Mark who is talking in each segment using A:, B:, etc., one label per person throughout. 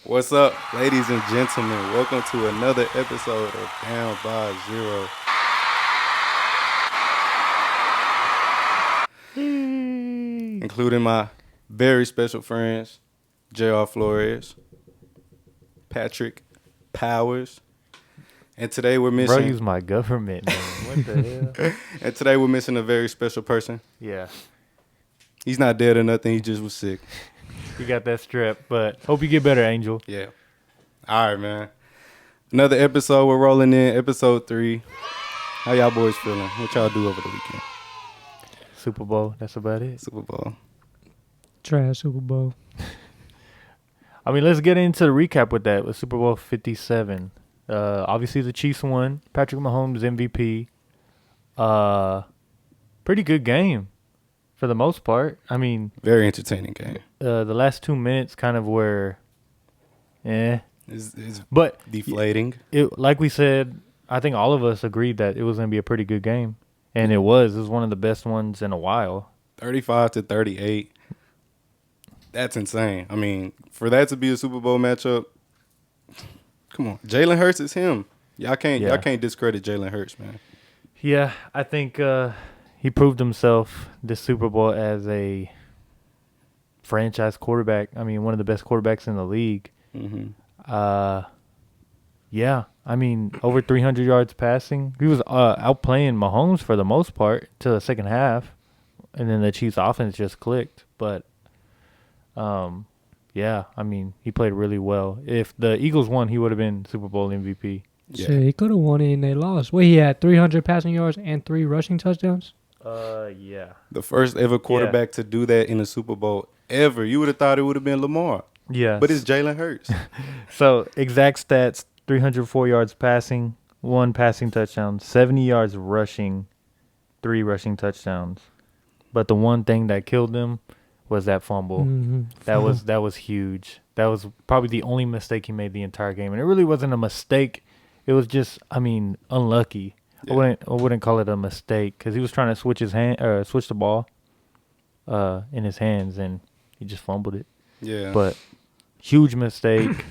A: What's up, ladies and gentlemen? Welcome to another episode of Down by Zero. Including my very special friends, J.R. Flores, Patrick Powers, and today we're
B: Bro,
A: missing.
B: use my government name. What the hell?
A: And today we're missing a very special person.
B: Yeah,
A: He's not dead or nothing. He just was sick.
B: you got that strep, but hope you get better, Angel.
A: Yeah. All right, man. Another episode. We're rolling in episode 3. How y'all boys feeling? What y'all do over the weekend?
B: Super Bowl, that's about it.
A: Super Bowl.
C: Trash Super Bowl.
B: I mean, let's get into the recap with that. With Super Bowl 57. Obviously, the Chiefs won. Patrick Mahomes MVP. Pretty good game for the most part. I mean,
A: Very entertaining game.
B: the last 2 minutes kind of were,
A: It's
B: but
A: deflating.
B: like we said, I think all of us agreed that it was going to be a pretty good game. And it was. It was one of the best ones in a while.
A: 35-38. That's insane. I mean, for that to be a Super Bowl matchup, come on. Jalen Hurts is him. Y'all can't discredit Jalen Hurts, man.
B: Yeah, I think he proved himself this Super Bowl as a franchise quarterback. I mean, one of the best quarterbacks in the league.
A: Mm-hmm.
B: Yeah, I mean, over 300 yards passing. He was outplaying Mahomes for the most part to the second half, and then the Chiefs' offense just clicked. But, yeah, I mean, he played really well. If the Eagles won, he would have been Super Bowl MVP.
A: Yeah.
C: Shit, he could have won it and they lost. Well, he had 300 passing yards and 3 rushing touchdowns.
B: Yeah.
A: The first ever quarterback to do that in a Super Bowl ever. You would have thought it would have been Lamar.
B: Yeah.
A: But it's Jalen Hurts.
B: So, exact stats, 304 yards passing, 1 passing touchdown, 70 yards rushing, 3 rushing touchdowns. But the one thing that killed them was that fumble.
C: Mm-hmm.
B: That was huge. That was probably the only mistake he made the entire game. And it really wasn't a mistake. It was just, I mean, unlucky.
A: Yeah.
B: I wouldn't call it a mistake because he was trying to switch the ball in his hands, and he just fumbled it.
A: Yeah.
B: But huge mistake.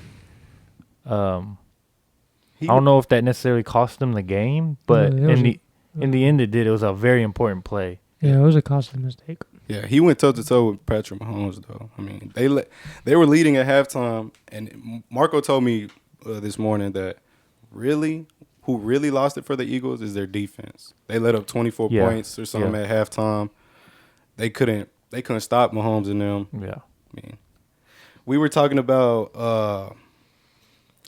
B: I don't know if that necessarily cost them the game, but
C: Yeah,
B: in the end it did. It was a very important play.
C: Yeah, it was a costly mistake.
A: Yeah, he went toe-to-toe with Patrick Mahomes, though. I mean, they were leading at halftime, and Marco told me this morning that who really lost it for the Eagles is their defense. They let up 24 points or something at halftime. They couldn't stop Mahomes and them.
B: Yeah.
A: I mean, we were talking about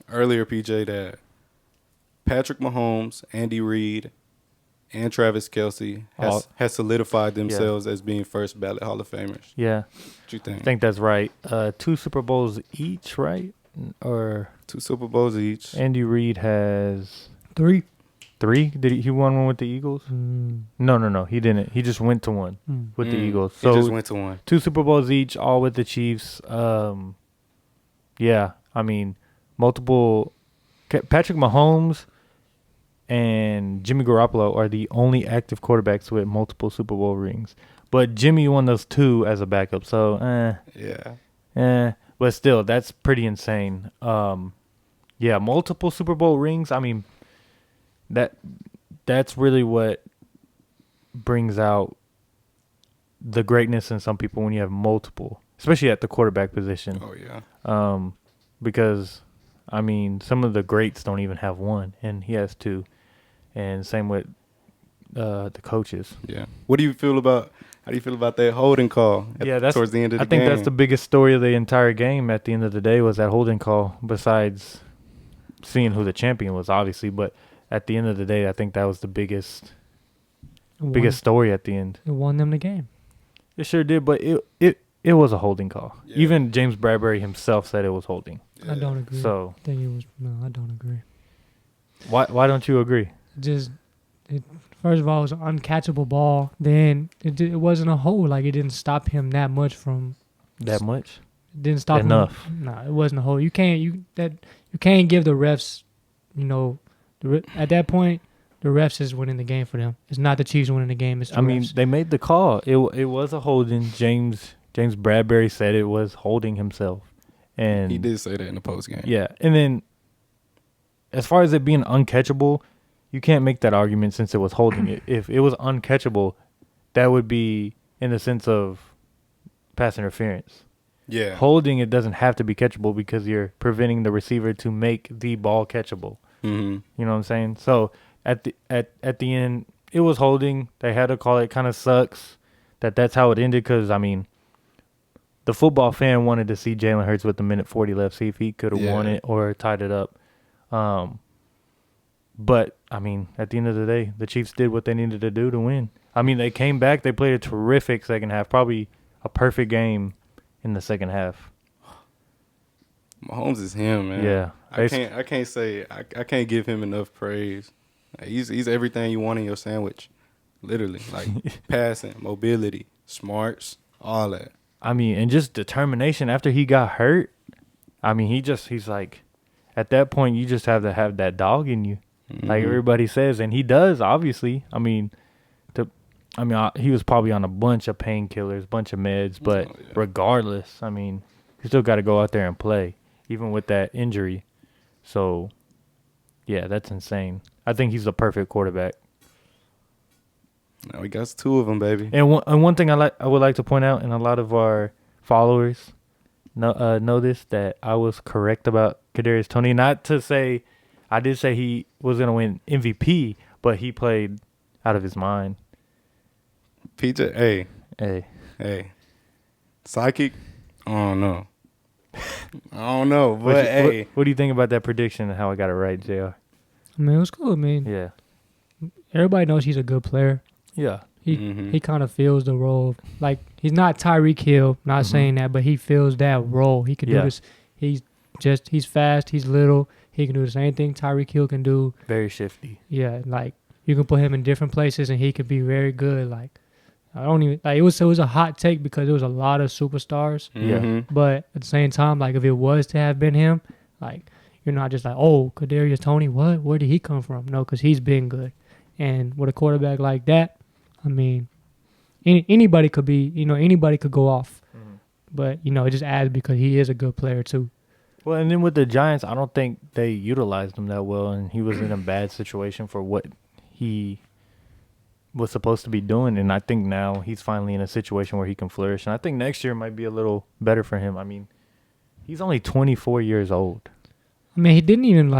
A: earlier, PJ, that Patrick Mahomes, Andy Reid, and Travis Kelce has solidified themselves as being first ballot Hall of Famers.
B: Yeah.
A: What you think?
B: I think that's right. 2 Super Bowls each, right? Or
A: 2 Super Bowls each.
B: Andy Reid has
C: 3.
B: 3? Did he won one with the Eagles? No, he didn't. He just went to one with the Eagles. So
A: he just went to one.
B: 2 Super Bowls each, all with the Chiefs. Yeah, I mean, multiple. Patrick Mahomes and Jimmy Garoppolo are the only active quarterbacks with multiple Super Bowl rings. But Jimmy won those 2 as a backup, so
A: Yeah.
B: But still, that's pretty insane. Yeah, multiple Super Bowl rings. I mean, that's really what brings out the greatness in some people when you have multiple, especially at the quarterback position.
A: Oh, yeah.
B: Because, I mean, some of the greats don't even have 1, and he has 2. And same with the coaches.
A: Yeah. How do you feel about that holding call towards the end of the game?
B: I think that's the biggest story of the entire game at the end of the day was that holding call, besides seeing who the champion was, obviously. But at the end of the day, I think that was the biggest story at the end.
C: It won them the game.
B: It sure did, but it was a holding call.
A: Yeah.
B: Even James Bradbury himself said it was holding.
A: Yeah.
C: I don't agree.
B: So
C: I think it was. No, I don't agree.
B: why don't you agree?
C: First of all, it was an uncatchable ball. Then it wasn't a hold. Like, it didn't stop him that much from.
B: That much?
C: It didn't stop
B: Enough.
C: him. No, it wasn't a hold. You can't give the refs. At that point, the refs is winning the game for them. It's not the Chiefs winning the game. It's the refs.
B: They made the call. It was a holding. James Bradbury said it was holding himself. And
A: he did say that in the post game.
B: yeah, and then as far as it being uncatchable, you can't make that argument since it was holding it. If it was uncatchable, that would be in the sense of pass interference.
A: Yeah.
B: Holding it doesn't have to be catchable because you're preventing the receiver to make the ball catchable.
A: Mm-hmm.
B: You know what I'm saying? So at the end, it was holding. They had to call it. Kind of sucks that's how it ended because, I mean, the football fan wanted to see Jalen Hurts with a minute 40 left, see if he could have won it or tied it up. But, I mean, at the end of the day, the Chiefs did what they needed to do to win. I mean, they came back. They played a terrific second half, probably a perfect game in the second half.
A: Mahomes is him, man.
B: Yeah.
A: I can't give him enough praise. He's everything you want in your sandwich. Literally. Like passing, mobility, smarts, all that.
B: I mean, and just determination after he got hurt. I mean, he's like, at that point, you just have to have that dog in you.
A: Mm-hmm.
B: Like everybody says, and he does, obviously. I mean, he was probably on a bunch of painkillers, bunch of meds, but regardless, I mean, you still got to go out there and play, even with that injury. So, yeah, that's insane. I think he's the perfect quarterback.
A: Now we got two of them, baby.
B: And one thing I would like to point out, and a lot of our followers know this, that I was correct about Kadarius Toney. Not to say, I did say he was going to win MVP, but he played out of his mind.
A: PJ,
B: Hey.
A: Psychic? I don't know. But
B: What do you think about that prediction and how I got it right, JR?
C: I mean, it was cool. I mean,
B: Yeah.
C: everybody knows he's a good player.
B: Yeah.
C: He kind of feels the role. Like, he's not Tyreek Hill, not saying that, but he feels that role. He could do this. He's fast, he's little. He can do the same thing Tyreek Hill can do.
B: Very shifty.
C: Yeah, like, you can put him in different places and he could be very good. Like, I don't even, like, it was a hot take because there was a lot of superstars.
B: Yeah.
C: But at the same time, like, if it was to have been him, like, you're not just like, oh, Kadarius Toney, what? Where did he come from? No, because he's been good. And with a quarterback like that, I mean, anybody could be, anybody could go off. Mm-hmm. But, it just adds because he is a good player too.
B: Well, and then with the Giants, I don't think they utilized him that well, and he was in a bad situation for what he was supposed to be doing. And I think now he's finally in a situation where he can flourish. And I think next year might be a little better for him. I mean, he's only 24 years old.
C: I mean, he didn't even,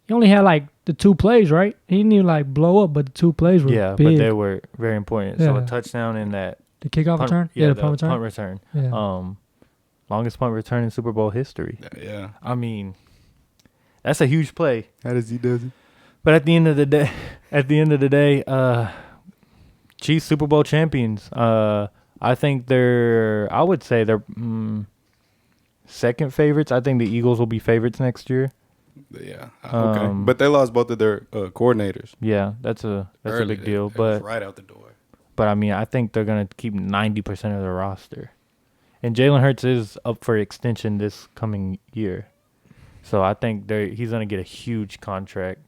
C: he only had, the 2 plays, right? He didn't even, blow up, but the 2 plays were big.
B: But they were very important.
C: Yeah.
B: So a touchdown in that.
C: The kickoff return?
B: Yeah,
C: the
B: punt
C: punt
B: return.
C: Yeah.
B: Longest punt return in Super Bowl history.
A: Yeah.
B: I mean, that's a huge play.
A: How does he do it?
B: But at the end of the day, Chiefs Super Bowl champions. I think I would say they're second favorites. I think the Eagles will be favorites next year.
A: Yeah. Okay. But they lost both of their coordinators.
B: Yeah, that's a big deal. But
A: right out the door.
B: But I mean, I think they're gonna keep 90% of the roster, and Jalen Hurts is up for extension this coming year, so I think he's gonna get a huge contract.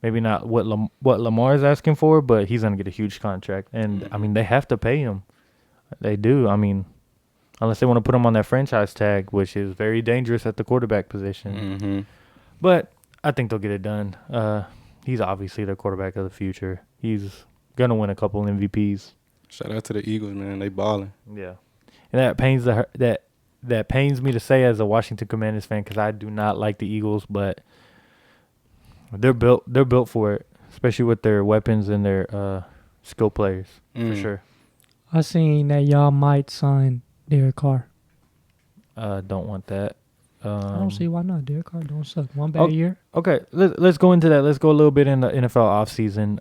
B: Maybe not what Lamar is asking for, but he's gonna get a huge contract, and I mean they have to pay him. They do. I mean, unless they want to put him on that franchise tag, which is very dangerous at the quarterback position.
A: Mm-hmm.
B: But I think they'll get it done. He's obviously their quarterback of the future. He's gonna win a couple MVPs.
A: Shout out to the Eagles, man. They balling.
B: Yeah, and that pains me to say as a Washington Commanders fan because I do not like the Eagles, but they're built for it, especially with their weapons and their skill players for sure.
C: I seen that y'all might sign Derek Carr.
B: Don't want that.
C: I don't see why not. Derek Carr don't suck. One bad year.
B: Okay, let's go into that. Let's go a little bit in the NFL offseason.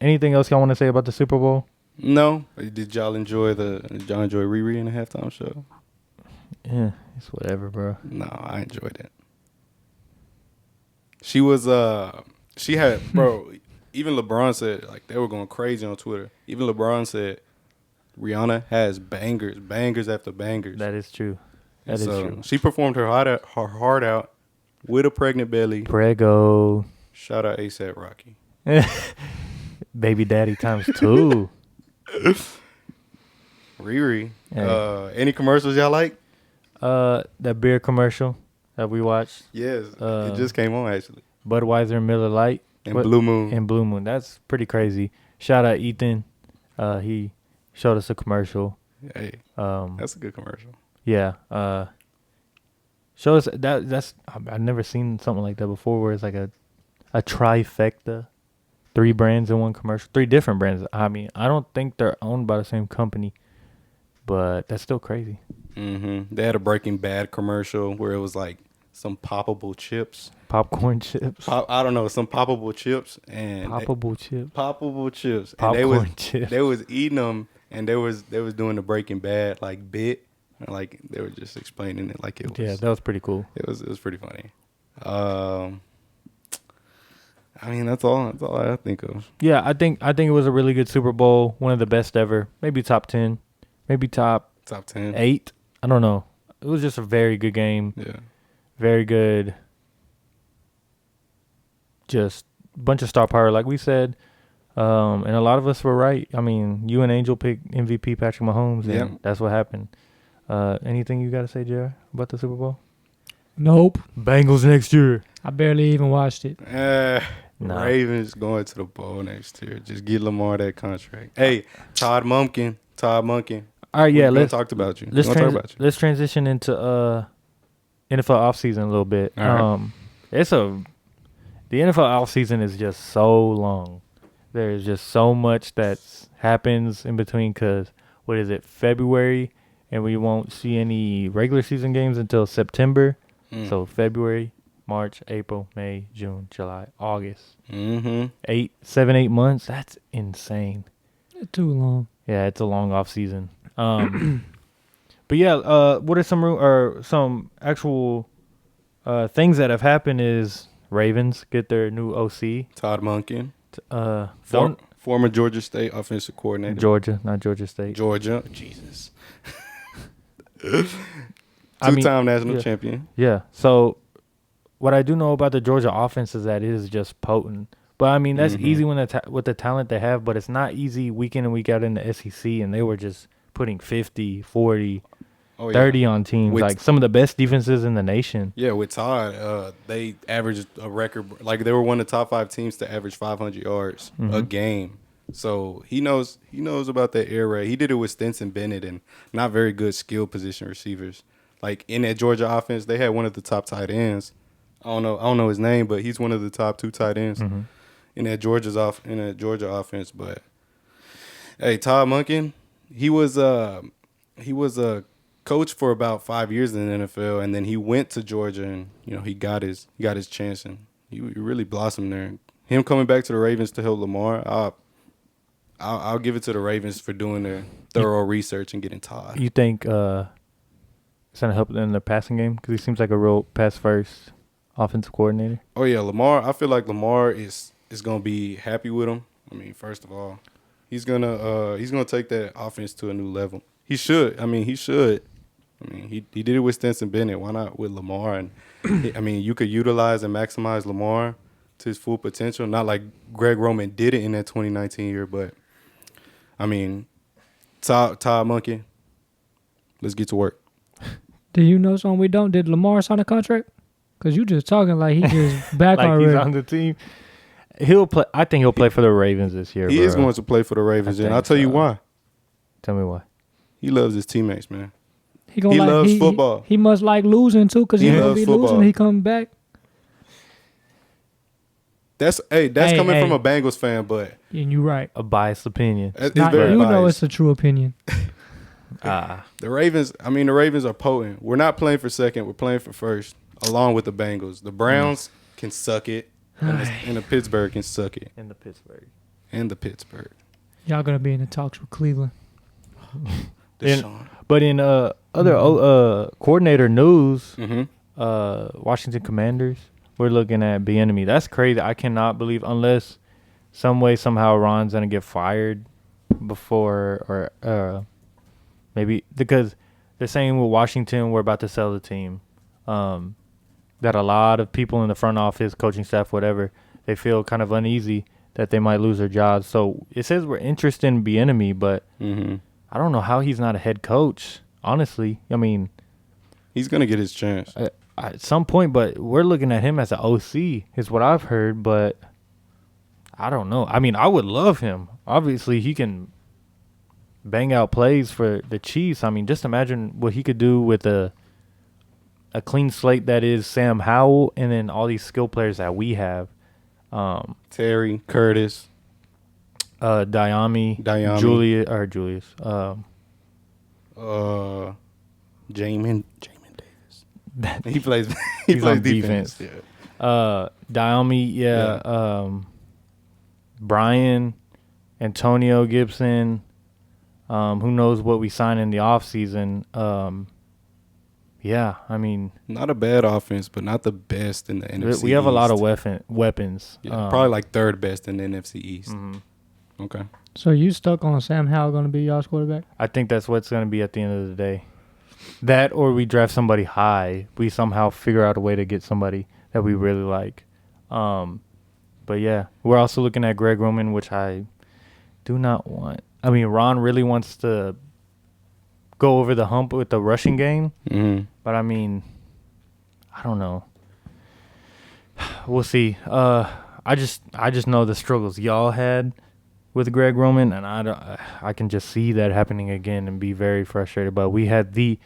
B: Anything else y'all want to say about the Super Bowl?
A: No. Did y'all enjoy Riri in the halftime show?
B: Yeah, it's whatever, bro.
A: No, I enjoyed it. She was she had bro. Even LeBron said they were going crazy on Twitter. Even LeBron said Rihanna has bangers after bangers.
B: That is true. That is true.
A: She performed her heart out with a pregnant belly.
B: Prego.
A: Shout out ASAP Rocky.
B: Baby daddy times 2.
A: Riri.
B: Hey.
A: Any commercials y'all like?
B: That beer commercial that we watched,
A: Yes, it just came on actually.
B: Budweiser and Miller Lite
A: And Blue Moon.
B: and Blue Moon. That's pretty crazy. Shout out Ethan. He showed us a commercial.
A: Hey, that's a good commercial.
B: Yeah. Show us that's I've never seen something like that before, where it's like a trifecta, 3 brands in one commercial, 3 different brands. I mean, I don't think they're owned by the same company, but that's still crazy.
A: They had a Breaking Bad commercial where it was like some poppable chips.
B: Popcorn chips.
A: I don't know, some poppable chips and
B: Poppable chips.
A: Poppable chips. And
B: Popcorn chips.
A: they was eating them, and they was doing the Breaking Bad like bit, like they were just explaining it like it was.
B: Yeah, that was pretty cool.
A: It was pretty funny. I mean, that's all I think of.
B: Yeah, I think it was a really good Super Bowl, one of the best ever. Maybe top 10, maybe top
A: 10.
B: 8. I don't know. It was just a very good game.
A: Yeah.
B: Very good. Just a bunch of star power, like we said. And a lot of us were right. I mean, you and Angel picked MVP Patrick Mahomes, and that's what happened. Anything you got to say, Jared, about the Super Bowl?
C: Nope.
B: Bengals next year.
C: I barely even watched it.
B: Nah.
A: Ravens going to the bowl next year. Just get Lamar that contract. Hey, Todd Monken.
B: All right, yeah, let's
A: talk about you.
B: Let's transition into NFL offseason a little bit.
A: All right.
B: The NFL offseason is just so long. There's just so much that happens in between, because what is it, February, and we won't see any regular season games until September. So February, March, April, May, June, July, August. 8 months. That's insane.
C: Too long.
B: Yeah, it's a long off season. But yeah, what are some actual things that have happened? Is Ravens get their new OC,
A: Todd Monken,
B: former
A: Georgia State offensive coordinator.
B: Georgia, not Georgia State.
A: Georgia, Jesus. Two-time national champion.
B: Yeah. So what I do know about the Georgia offense is that it is just potent. But I mean, that's easy with the talent they have, but it's not easy week in and week out in the SEC, and they were just putting 50, 40, 30 on teams, like some of the best defenses in the nation.
A: Yeah, with Todd, they averaged a record, like they were one of the top 5 teams to average 500 yards a game. So he knows about that air raid. He did it with Stetson Bennett and not very good skill position receivers. Like in that Georgia offense, they had one of the top tight ends. I don't know his name, but he's one of the top 2 tight ends in that Georgia offense. But hey, Todd Monken, he was a coach for about 5 years in the NFL, and then he went to Georgia, and he got his chance, and he really blossomed there. Him coming back to the Ravens to help Lamar, I'll give it to the Ravens for doing their thorough research and getting Todd.
B: You think it's gonna help in the passing game, because he seems like a real pass first offensive coordinator?
A: Oh yeah, Lamar. I feel like Lamar is gonna be happy with him. I mean, first of all, he's gonna take that offense to a new level. He should. He did it with Stetson Bennett. Why not with Lamar? And you could utilize and maximize Lamar to his full potential. Not like Greg Roman did it in that 2019 year, but Todd Monken, let's get to work.
C: Do you know something we don't? Did Lamar sign a contract? Because you just talking like he just back
B: like
C: already.
B: He's on the team. He'll play. I think he'll play for the Ravens this year.
A: He is going to play for the Ravens, and I'll tell you why.
B: Tell me why.
A: He loves his teammates, man.
C: He loves football. He must like losing too, because he's gonna be losing when he comes back.
A: That's coming from a Bengals fan, but
C: and you're right.
B: A biased opinion.
A: It's very biased.
C: Know it's a true opinion.
A: The Ravens are potent. We're not playing for second. We're playing for first, along with the Bengals. The Browns can suck it, and the Pittsburgh can suck it.
B: And the Pittsburgh.
C: Y'all gonna be in the talks with Cleveland.
B: But in other coordinator news, Washington Commanders, we're looking at Bieniemy. That's crazy. I cannot believe, unless some way somehow Ron's gonna get fired before, or maybe because they're saying with Washington we're about to sell the team. That a lot of people in the front office, coaching staff, whatever, they feel kind of uneasy that they might lose their jobs. So it says we're interested in Bieniemy, but I don't know how he's not a head coach. Honestly, I mean,
A: He's gonna get his chance.
B: At some point, but we're looking at him as an OC, is what I've heard, but I don't know. I mean, I would love him. Obviously, he can bang out plays for the Chiefs. I mean, just imagine what he could do with a clean slate that is Sam Howell and then all these skill players that we have.
A: Terry, Curtis,
B: Diami, Julius.
A: Jamin Davis. He plays. He
B: He's
A: plays
B: on
A: defense.
B: defense.
A: Yeah.
B: Diami, yeah. Brian, Antonio Gibson. Who knows what we sign in the offseason. Yeah, I mean,
A: Not a bad offense, but not the best in the NFC.
B: we have a lot of
A: East.
B: weapons.
A: Yeah, probably like third best in the NFC East.
B: Mhm.
A: Okay.
C: So you stuck on Sam Howell going to be y'all's quarterback?
B: I think that's what it's going to be at the end of the day. That or we draft somebody high. We somehow figure out a way to get somebody that we really like. But yeah, we're also looking at Greg Roman, which I do not want. I mean, Ron really wants to go over the hump with the rushing game, but I mean, I don't know. We'll see. I just know the struggles y'all had with Greg Roman, and I can just see that happening again and be very frustrated. But we had to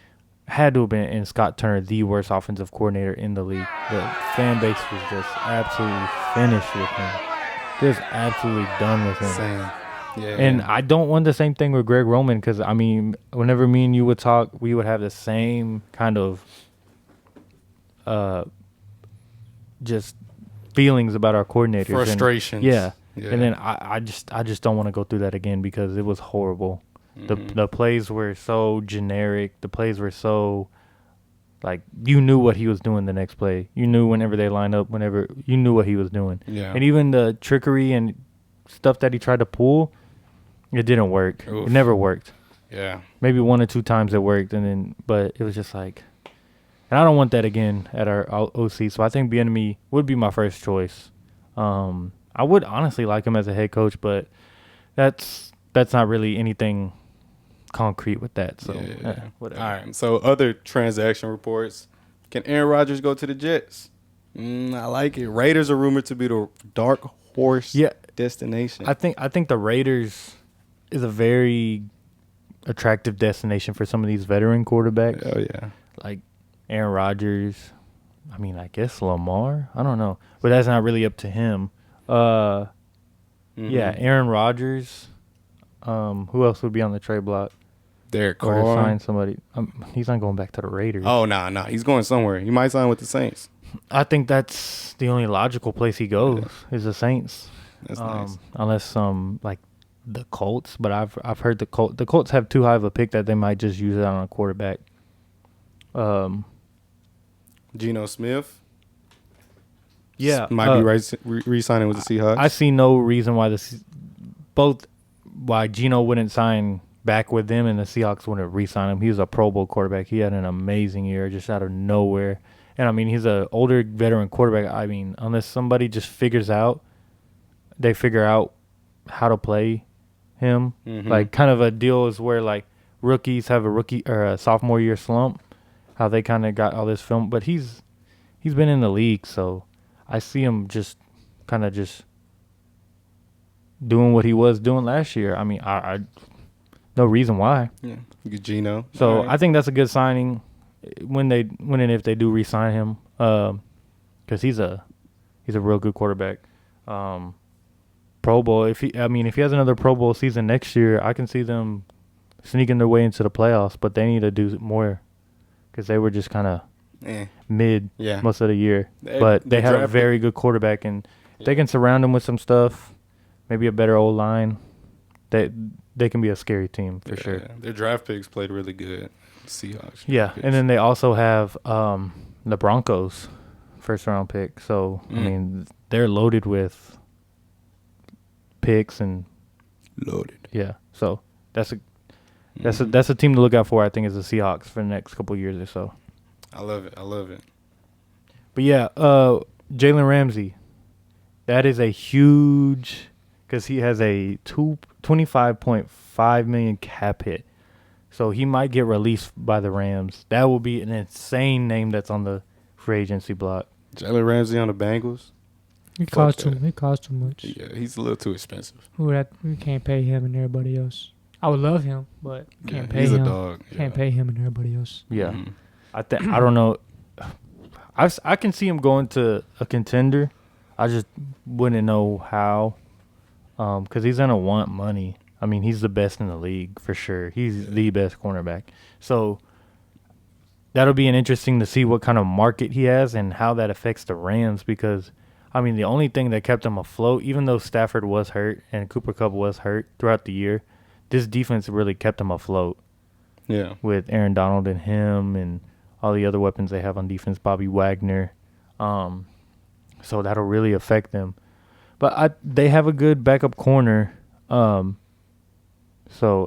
B: have been in Scott Turner the worst offensive coordinator in the league. The fan base was just absolutely finished with him. Just absolutely done with him.
A: Same. Yeah.
B: And I don't want the same thing with Greg Roman because, I mean, whenever me and you would talk, we would have the same kind of just feelings about our coordinators.
A: frustrations.
B: And, yeah. And then I just don't want to go through that again because it was horrible. The plays were so generic. The plays were so, like, you knew what he was doing the next play. You knew whenever they lined up, whenever you knew what he was doing.
A: Yeah.
B: And even the trickery and stuff that he tried to pull, it didn't work.
A: Oof.
B: It never worked.
A: Yeah.
B: Maybe 1 or 2 times it worked, but it was just like, and I don't want that again at our OC. So I think Bieniemy would be my first choice. I would honestly like him as a head coach, but that's not really anything concrete with that. So whatever.
A: All right. So other transaction reports. Can Aaron Rodgers go to the Jets? I like it. Raiders are rumored to be the dark horse destination.
B: I think the Raiders is a very attractive destination for some of these veteran quarterbacks.
A: Oh yeah.
B: Like Aaron Rodgers. I mean, I guess Lamar. I don't know, but that's not really up to him. Yeah, Aaron Rodgers. Who else would be on the trade block?
A: Derek
B: Or to
A: Carr.
B: sign somebody. He's not going back to the Raiders.
A: Oh no, he's going somewhere. He might sign with the Saints.
B: I think that's the only logical place he goes is the Saints.
A: That's nice.
B: Unless like the Colts, but I've heard the Colts have too high of a pick that they might just use it on a quarterback.
A: Geno Smith.
B: Yeah,
A: Might be re-signing with the Seahawks.
B: I see no reason why why Geno wouldn't sign back with them and the Seahawks wouldn't re-sign him. He was a Pro Bowl quarterback. He had an amazing year just out of nowhere. And, I mean, he's an older veteran quarterback. I mean, unless somebody just figure out how to play him. Like, kind of a deal is where, like, rookies have a rookie or a sophomore year slump, how they kind of got all this film. But he's been in the league, so I see him just kind of just doing what he was doing last year. I mean, I no reason why.
A: Yeah, get Geno.
B: So
A: Right.
B: I think that's a good signing when and if they do re-sign him, because he's a real good quarterback. Pro Bowl. If he has another Pro Bowl season next year, I can see them sneaking their way into the playoffs. But they need to do more because they were just kind of mid most of the year. But they have a very good quarterback, and they can surround him with some stuff, maybe a better old line. They can be a scary team for sure.
A: Their draft picks played really good. Seahawks.
B: Yeah, and then they also have the Broncos first round pick. So I mean, they're loaded with picks and
A: loaded.
B: Yeah, so that's a team to look out for. I think is the Seahawks for the next couple of years or so.
A: I love it.
B: But yeah, Jalen Ramsey, that is a huge because he has a $25.5 million cap hit. So he might get released by the Rams. That will be an insane name that's on the free agency block.
A: Jalen Ramsey on the Bengals.
C: He
A: Fuck
C: cost too.
A: that.
C: He cost too much.
A: Yeah, he's a little too expensive.
C: We can't pay him and everybody else. I would love him, but we can't pay
A: he's
C: him.
A: a dog.
C: Can't pay him and everybody else.
B: Yeah.
A: Mhm.
B: I don't know. I can see him going to a contender. I just wouldn't know how. Because he's going to want money. I mean, he's the best in the league for sure. He's the best cornerback. So that'll be an interesting to see what kind of market he has and how that affects the Rams because, I mean, the only thing that kept him afloat, even though Stafford was hurt and Cooper Kupp was hurt throughout the year, this defense really kept him afloat
A: Yeah.
B: with Aaron Donald and him and all the other weapons they have on defense, Bobby Wagner. So that'll really affect them. But they have a good backup corner. So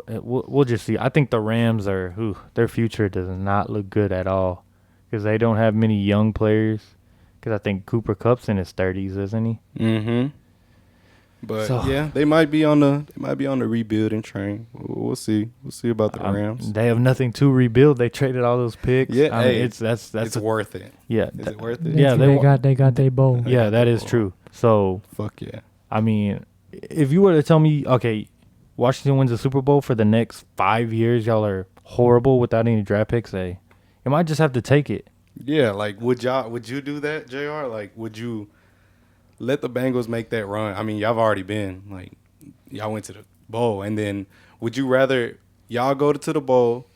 B: we'll just see. I think the Rams their future does not look good at all because they don't have many young players. Because I think Cooper Kupp's in his 30s, isn't he?
A: Mm-hmm. But
B: So-
A: yeah, they might be on the rebuilding train. We'll see. We'll see about the Rams.
B: They have nothing to rebuild. They traded all those picks.
A: Yeah,
B: I mean,
A: hey,
B: that's
A: it's worth it.
B: yeah.
A: Is it worth it?
B: Yeah,
C: they
B: wa-
C: got their bowl.
B: Yeah, that is true. So
A: Fuck yeah.
B: I mean, if you were to tell me, okay, Washington wins the Super Bowl for the next 5 years, y'all are horrible without any draft picks, you might just have to take it.
A: Yeah, like would you do that, JR? Like would you let the Bengals make that run? I mean, y'all already been like y'all went to the bowl, and then would you rather y'all go to the bowl,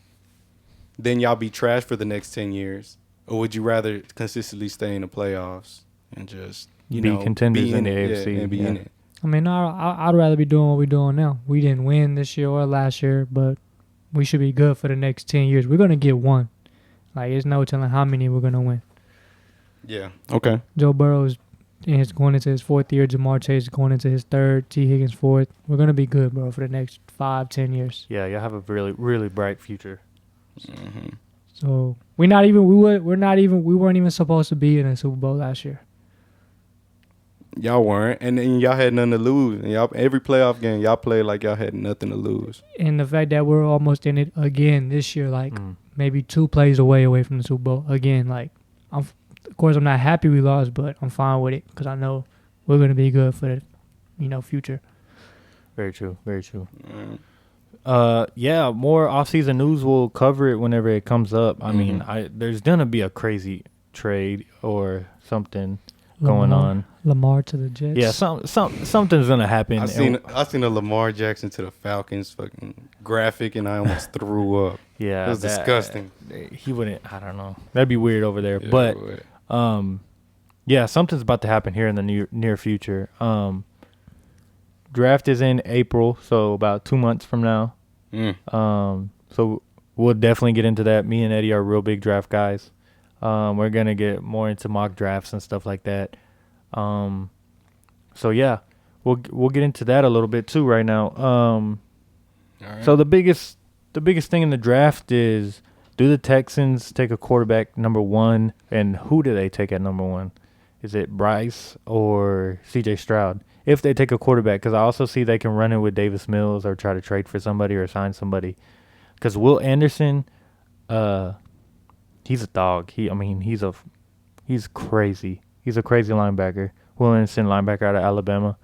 A: then y'all be trash for the next 10 years, or would you rather consistently stay in the playoffs and just
B: Be contenders in the AFC,
A: and be
B: yeah.
A: in it?
C: I mean, I'd rather be doing what we're doing now. We didn't win this year or last year, but we should be good for the next 10 years. We're going to get one. Like, there's no telling how many we're going to win.
A: Yeah. Okay.
C: Joe Burrow's going into his 4th year. Jamar Chase is going into his 3rd. T. Higgins 4th. We're going to be good, bro, for the next 5-10 years.
B: Yeah, y'all have a really, really bright future.
A: Mm-hmm.
C: So we weren't even supposed to be in a Super Bowl last year.
A: Y'all weren't, and then y'all had nothing to lose. And y'all every playoff game y'all played like y'all had nothing to lose.
C: And the fact that we're almost in it again this year, like maybe 2 plays away from the Super Bowl again. Like, of course, I'm not happy we lost, but I'm fine with it because I know we're gonna be good for the, future.
B: Very true. Very true.
A: Mm.
B: Yeah, more offseason news. We'll cover it whenever it comes up. I mean, there's gonna be a crazy trade or something going on.
C: Lamar to the Jets.
B: Yeah, something's gonna happen.
A: I seen a Lamar Jackson to the Falcons fucking graphic, and I almost threw up.
B: Yeah,
A: It was disgusting.
B: He wouldn't. I don't know. That'd be weird over there.
A: Yeah,
B: but
A: it
B: yeah, something's about to happen here in the near future. Draft is in April, so about 2 months from now. So we'll definitely get into that. Me and Eddie are real big draft guys. We're gonna get more into mock drafts and stuff like that. So yeah, we'll get into that a little bit too right now.
A: All right.
B: So the biggest thing in the draft is, do the Texans take a quarterback number 1, and who do they take at number 1? Is it Bryce or C.J. Stroud? If they take a quarterback, because I also see they can run it with Davis Mills or try to trade for somebody or sign somebody. Because Will Anderson, he's a dog. He's crazy. He's a crazy linebacker. Will Anderson, linebacker out of Alabama.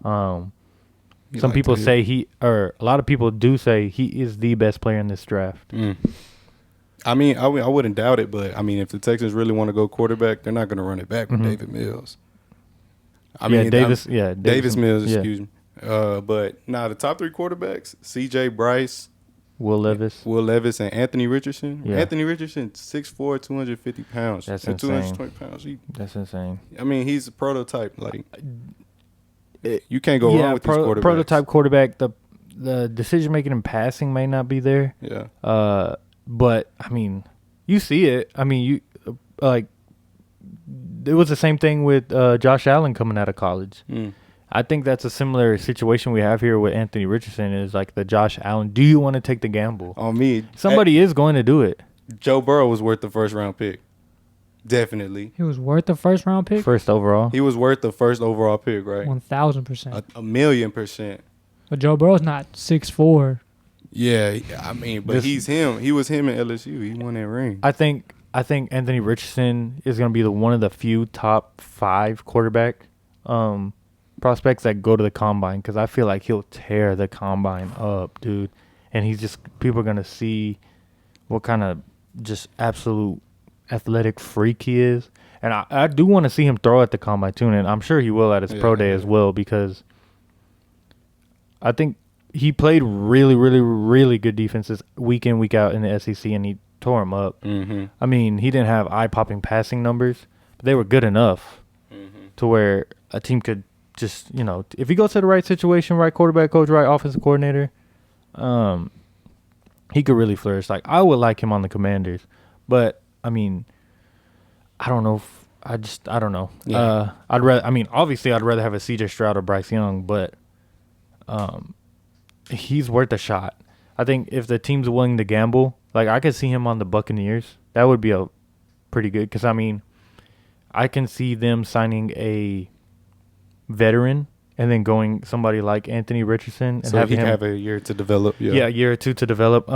B: Some people say a lot of people do say he is the best player in this draft.
A: I mean, I wouldn't doubt it, but I mean, if the Texans really want to go quarterback, they're not going to run it back with David Mills. Davis Mills, excuse me. But the top 3 quarterbacks: C.J. Bryce,
B: Will Levis, and Anthony Richardson.
A: Yeah. Anthony Richardson, 6'4", 250 pounds.
B: That's
A: and
B: insane.
A: 220 pounds.
B: That's insane.
A: I mean, he's a prototype. Like, you can't go wrong with these quarterbacks.
B: Prototype quarterback. The decision making and passing may not be there.
A: Yeah.
B: But I mean, you see it. I mean, it was the same thing with Josh Allen coming out of college. I think that's a similar situation we have here with Anthony Richardson. Is like the Josh Allen. Do you want to take the gamble?
A: On me,
B: Somebody is going to do it.
A: Joe Burrow was worth the first round pick. Definitely.
C: He was worth the first round pick?
B: First overall.
A: He was worth the first overall pick, right?
C: 1,000%.
A: A million %.
C: But Joe Burrow's not 6'4".
A: Yeah, I mean, but
B: This-
A: he's him. He was him at LSU. He won that ring.
B: I think Anthony Richardson is going to be one of the few top 5 quarterback prospects that go to the combine, because I feel like he'll tear the combine up, dude. And people are going to see what kind of just absolute athletic freak he is. And I do want to see him throw at the combine too, and I'm sure he will at his pro day as well, because I think he played really, really, really good defenses week in, week out in the SEC, and he tore him up.
A: Mm-hmm.
B: I mean, he didn't have eye-popping passing numbers, but they were good enough to where a team could just, if he goes to the right situation, right quarterback coach, right offensive coordinator, he could really flourish. Like, I would like him on the Commanders, but I mean, I don't know. I don't know.
A: Yeah.
B: Obviously, I'd rather have a CJ Stroud or Bryce Young, but he's worth a shot. I think if the team's willing to gamble, like, I could see him on the Buccaneers. That would be a pretty good, because I mean, I can see them signing a veteran and then going somebody like Anthony Richardson and
A: So
B: having
A: he
B: him
A: have a year to develop.
B: a year or two to develop.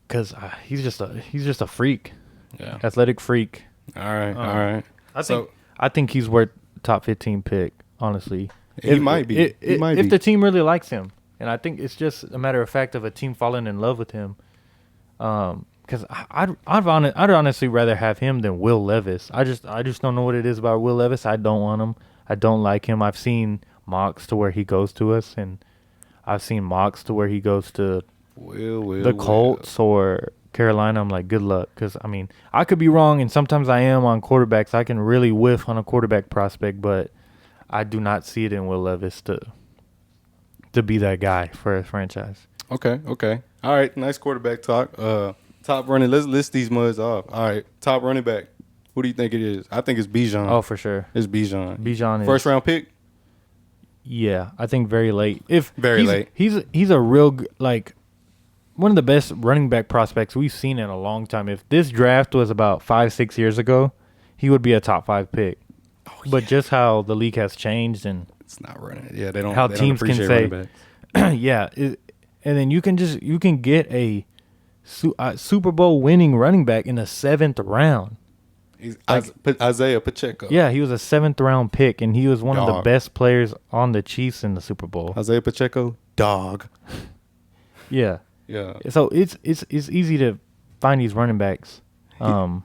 B: Because he's just a freak, athletic freak.
A: All right.
B: I think he's worth top 15 pick. Honestly,
A: He might be.
B: If the team really likes him, and I think it's just a matter of fact of a team falling in love with him. Because I'd honestly rather have him than Will Levis. I just don't know what it is about Will Levis. I don't want him. I don't like him. I've seen mocks to where he goes to us, and I've seen mocks to where he goes to the Colts or Carolina. I'm like, good luck, because I mean, I could be wrong, and sometimes I am on quarterbacks. I can really whiff on a quarterback prospect, but I do not see it in Will Levis to be that guy for a franchise.
A: Okay. All right, nice quarterback talk. Top running. Let's list these muds off. All right, top running back. Who do you think it is? I think it's Bijan.
B: Oh, for sure.
A: It's Bijan.
B: Bijan is
A: First round pick.
B: Yeah, I think very late.
A: Late.
B: He's a real like one of the best running back prospects we've seen in a long time. If this draft was about 5-6 years ago, he would be a top 5 pick. But just how the league has changed, and
A: it's not running. Yeah, they don't.
B: How
A: they
B: teams
A: don't
B: can
A: appreciate
B: say,
A: running backs.
B: yeah, and then you can get a Super Bowl winning running back in the 7th round.
A: He's Isaiah Pacheco.
B: Yeah, he was a 7th round pick, and he was one of the
A: Dog.
B: best players on the Chiefs in the Super Bowl.
A: Isaiah Pacheco, dog.
B: Yeah.
A: Yeah.
B: So it's easy to find these running backs.
A: Yeah.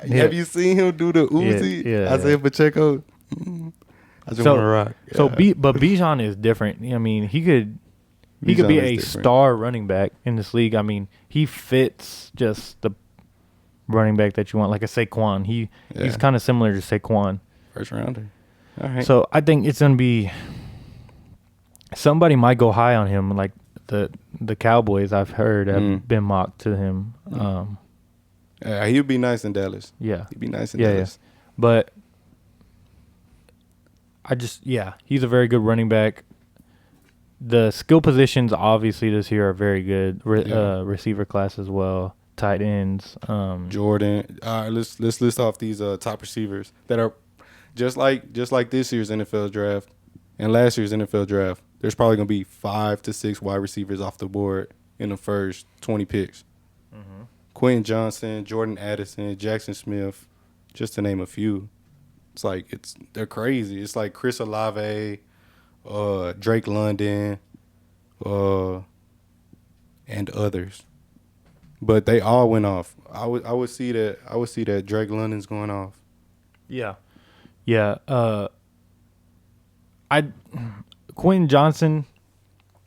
A: Have you seen him do the Uzi?
B: Yeah.
A: Isaiah Pacheco. I just want to rock. Yeah.
B: But Bijan is different. I mean, he could be
A: Bijan is
B: a
A: different.
B: star running back in this league. I mean, he fits just the running back that you want, like a Saquon. He's kind of similar to Saquon.
A: First rounder. All right.
B: So I think it's gonna be somebody might go high on him, like the Cowboys. I've heard have been mocked to him.
A: He'd be nice in Dallas.
B: Yeah,
A: He'd be nice in Dallas.
B: but he's a very good running back. The skill positions obviously this year are very good. Receiver class as well, tight ends.
A: Jordan. All right, let's list off these top receivers that are just like this year's NFL draft and last year's NFL draft. There's probably gonna be 5 to 6 wide receivers off the board in the first 20 picks.
B: Mm-hmm.
A: Quentin Johnson, Jordan Addison, Jackson Smith, just to name a few. It's like they're crazy. It's like Chris Olave, Drake London, and others. But they all went off. I would see that Drake London's going off.
B: Yeah. Quentin Johnson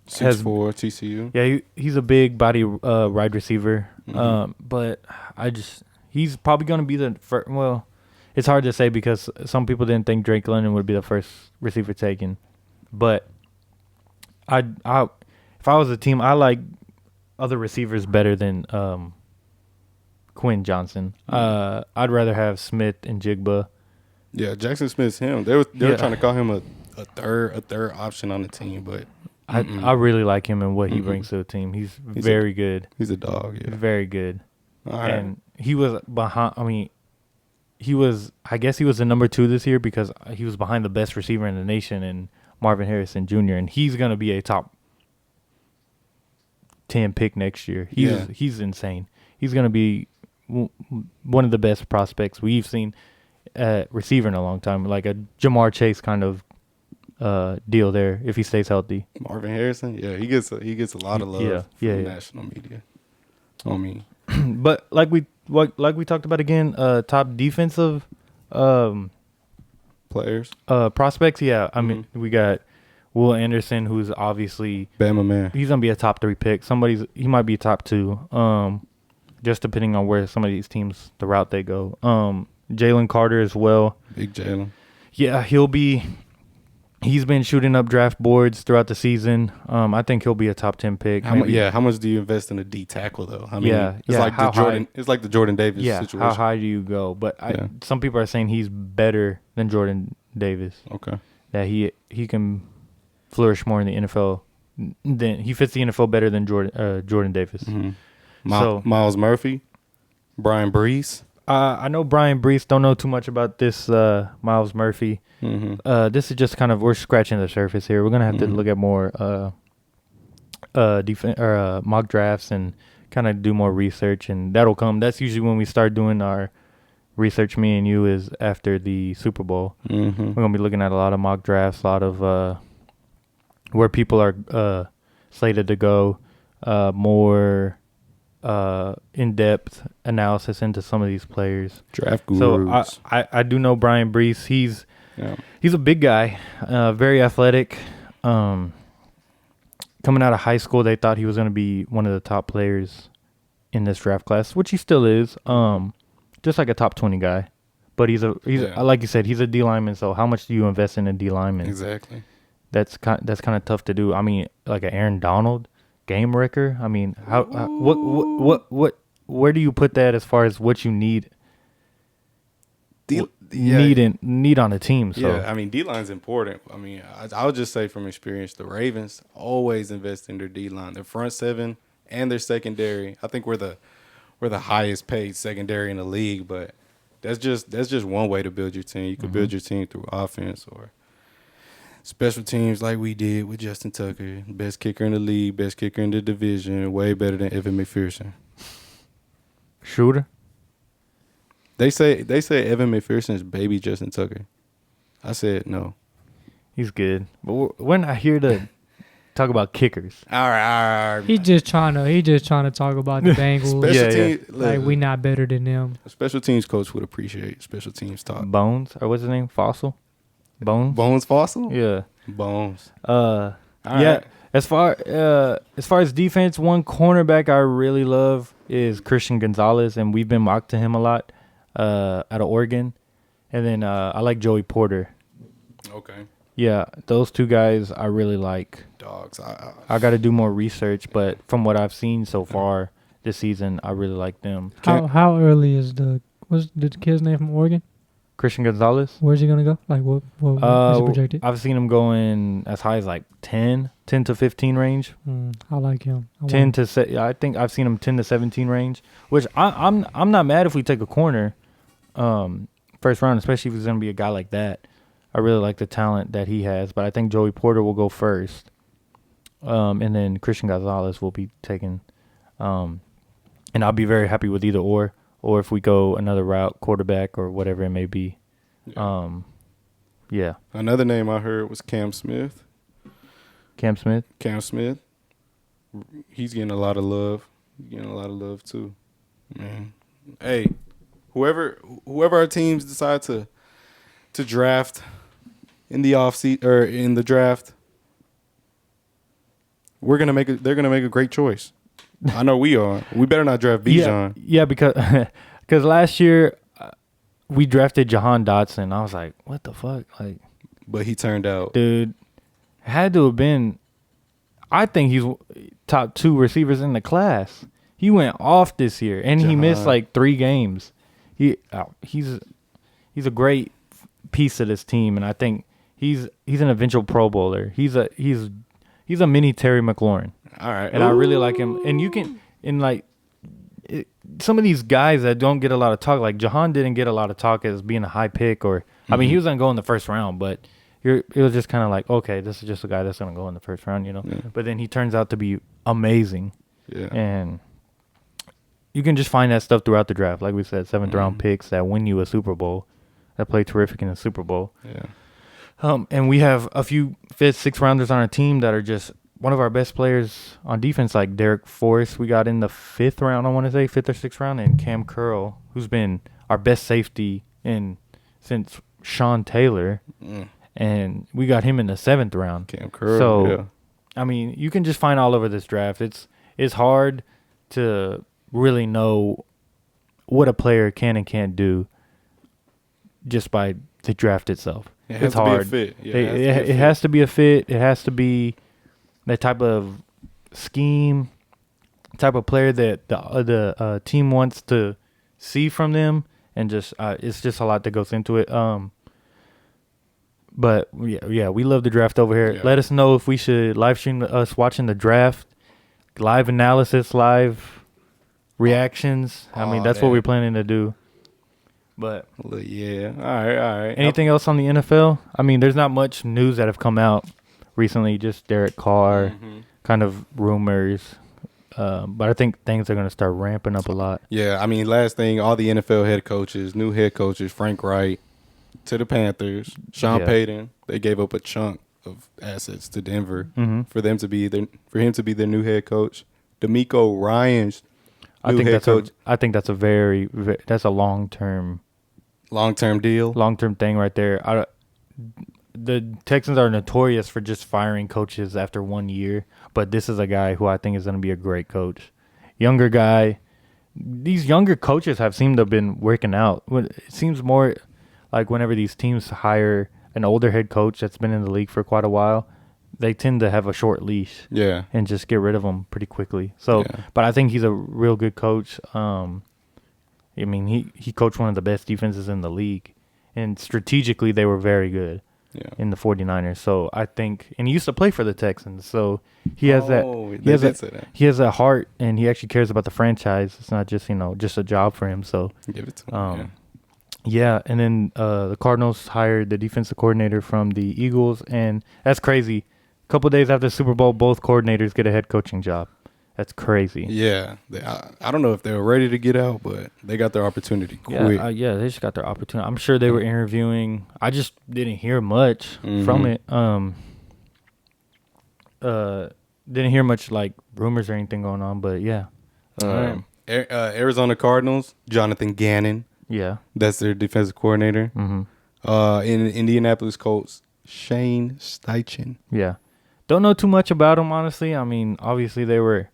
A: 6'4", TCU.
B: Yeah, he's a big body wide receiver.
A: Mm-hmm.
B: But he's probably going to be the first. Well, it's hard to say because some people didn't think Drake London would be the first receiver taken. But if I was a team, I like other receivers better than Quentin Johnson. I'd rather have Smith and Jigba.
A: Yeah, Jackson Smith's him. They were trying to call him a third option on the team, but
B: I really like him and what he brings to the team. He's very good.
A: He's a dog. Yeah,
B: very good.
A: All right.
B: And he was behind. I mean, I guess he was the number 2 this year because he was behind the best receiver in the nation, and Marvin Harrison Jr., and he's gonna be a top 10 pick next year. He's insane. He's gonna be one of the best prospects we've seen at receiver in a long time, like a Jamar Chase kind of deal there if he stays healthy.
A: Marvin Harrison, yeah, he gets a lot of love from the national media. I mean,
B: but like we talked about again, top defensive
A: players,
B: prospects. Yeah, I mean we got Will Anderson, who's obviously
A: Bama man.
B: He's gonna be a top 3 pick. He might be top 2. Just depending on where some of these teams the route they go. Jalen Carter as well.
A: Big Jalen.
B: Yeah, he's been shooting up draft boards throughout the season. I think he'll be a top 10 pick.
A: How much do you invest in a D tackle though? I mean, it's like the Jordan Davis situation.
B: How high do you go? But some people are saying he's better than Jordan Davis.
A: Okay.
B: That he can flourish more in the NFL. Then he fits the NFL better than Jordan Davis.
A: Mm-hmm. Miles Murphy, Brian Brees.
B: I know Brian Brees. Don't know too much about this Miles Murphy.
A: Mm-hmm.
B: This is just kind of we're scratching the surface here. We're gonna have to look at more mock drafts and kind of do more research, and that'll come. That's usually when we start doing our research. Me and you is after the Super Bowl.
A: Mm-hmm.
B: We're gonna be looking at a lot of mock drafts, a lot of where people are slated to go, more in-depth analysis into some of these players.
A: Draft gurus.
B: So I do know Brian Brees. He's a big guy, very athletic. Coming out of high school, they thought he was going to be one of the top players in this draft class, which he still is. Just like a top 20 guy. But he's like you said, he's a D lineman. So how much do you invest in a D lineman?
A: Exactly.
B: That's kind of tough to do. I mean, like an Aaron Donald, game wrecker. I mean, where do you put that as far as what you need? Need on a team. So
A: yeah, I mean, D line's important. I mean, I would just say from experience, the Ravens always invest in their D line, their front seven and their secondary. I think we're the highest paid secondary in the league, but that's just one way to build your team. You can build your team through offense or special teams like we did with Justin Tucker, best kicker in the league, best kicker in the division, way better than Evan McPherson.
B: Shooter.
A: They say Evan McPherson is baby Justin Tucker. I said no.
B: He's good, but we're not here to talk about kickers.
A: All right.
C: He's just trying to talk about the Bengals. Like we not better than them.
A: A special teams coach would appreciate special teams talk.
B: Bones, or what's his name? Fossil.
A: Bones Fossil.
B: Yeah.
A: Bones.
B: All
A: right.
B: As far as defense, one cornerback I really love is Christian Gonzalez, and we've been mocked to him a lot out of Oregon. And then I like Joey Porter.
A: Okay.
B: Yeah, those two guys I really like.
A: Dogs.
B: I got to do more research, but from what I've seen so far this season, I really like them.
C: How early is what's the kid's name from Oregon?
B: Christian Gonzalez.
C: Where's he gonna go? Like what is he projected?
B: I've seen him going as high as like 10 to 15 range.
C: I like him.
B: I think I've seen him 10 to 17 range, which I'm not mad if we take a corner first round, especially if he's gonna be a guy like that. I really like the talent that he has, but I think Joey Porter will go first, and then Christian Gonzalez will be taken, and I'll be very happy with either or if we go another route, quarterback or whatever it may be. Yeah.
A: Another name I heard was Cam Smith.
B: Cam Smith.
A: He's getting a lot of love. Too. Man, hey, whoever our teams decide to draft in the offseason or in the draft, they're gonna make a great choice. I know we are. We better not draft Bijan.
B: Yeah, because last year we drafted Jahan Dotson. I was like, what the fuck? Like,
A: but he turned out,
B: dude, had to have been. I think he's top 2 receivers in the class. He went off this year, and he missed like 3 games. He's a great piece of this team, and I think he's an eventual Pro Bowler. He's a mini Terry McLaurin.
A: All right,
B: and I really like him. And you can some of these guys that don't get a lot of talk, like Jahan didn't get a lot of talk as being a high pick, or I mean he was gonna go in the first round, but it was just kind of like, okay, this is just a guy that's gonna go in the first round,
A: Yeah.
B: But then he turns out to be amazing,
A: Yeah.
B: and you can just find that stuff throughout the draft. Like we said, 7th round
A: Mhm.
B: picks that win you a Super Bowl, that play terrific in the Super Bowl.
A: Yeah.
B: And we have a few 5th, 6th rounders on our team that are just one of our best players on defense, like Derek Forrest. We got in the 5th round, I want to say 5th or 6th round, and Cam Curl, who's been our best safety since Sean Taylor, and we got him in the 7th round.
A: Cam Curl.
B: So,
A: yeah.
B: I mean, you can just find all over this draft. It's hard to really know what a player can and can't do just by the draft itself.
A: It has
B: It's
A: to
B: hard.
A: be a fit. Yeah,
B: It has to be a fit. It has to be that type of scheme, type of player that the team wants to see from them, and just it's just a lot that goes into it. But yeah, we love the draft over here.
A: Yeah.
B: Let us know if we should live stream us watching the draft, live analysis, live reactions. I mean, that's what we're planning to do. But
A: Yeah. All right.
B: anything else on the NFL? I mean, there's not much news that have come out recently. Just Derek Carr, kind of rumors. But I think things are going to start ramping up a lot.
A: Yeah, I mean, last thing, all the NFL head coaches, new head coaches, Frank Wright to the Panthers, Sean
B: Yeah.
A: Payton, they gave up a chunk of assets to Denver
B: Mm-hmm.
A: for him to be their new head coach. D'Amico Ryan's new head coach,
B: I think that's a that's a long-term
A: long-term deal.
B: thing right there. The Texans are notorious for just firing coaches after 1 year, but this is a guy who I think is going to be a great coach. Younger guy. These younger coaches have seemed to have been working out. It seems more like whenever these teams hire an older head coach that's been in the league for quite a while, they tend to have a short leash
A: Yeah.
B: and just get rid of them pretty quickly. So,
A: Yeah.
B: but I think he's a real good coach. I mean, he coached one of the best defenses in the league, and strategically they were very good in the 49ers. So I think, and he used to play for the Texans. So he has he has that heart, and he actually cares about the franchise. It's not just just a job for him. So
A: Give it to him.
B: yeah, and then the Cardinals hired the defensive coordinator from the Eagles, and that's crazy. A couple days after the Super Bowl, both coordinators get a head coaching job. That's crazy.
A: Yeah. I don't know if they were ready to get out, but they got their opportunity quick.
B: Yeah, they just got their opportunity. I'm sure they were interviewing. I just didn't hear much from it. Didn't hear much like rumors or anything going on, but yeah.
A: Arizona Cardinals, Jonathan Gannon.
B: Yeah.
A: That's their defensive coordinator.
B: Mm-hmm.
A: In Indianapolis Colts, Shane Steichen.
B: Yeah. Don't know too much about them, honestly. I mean, obviously they were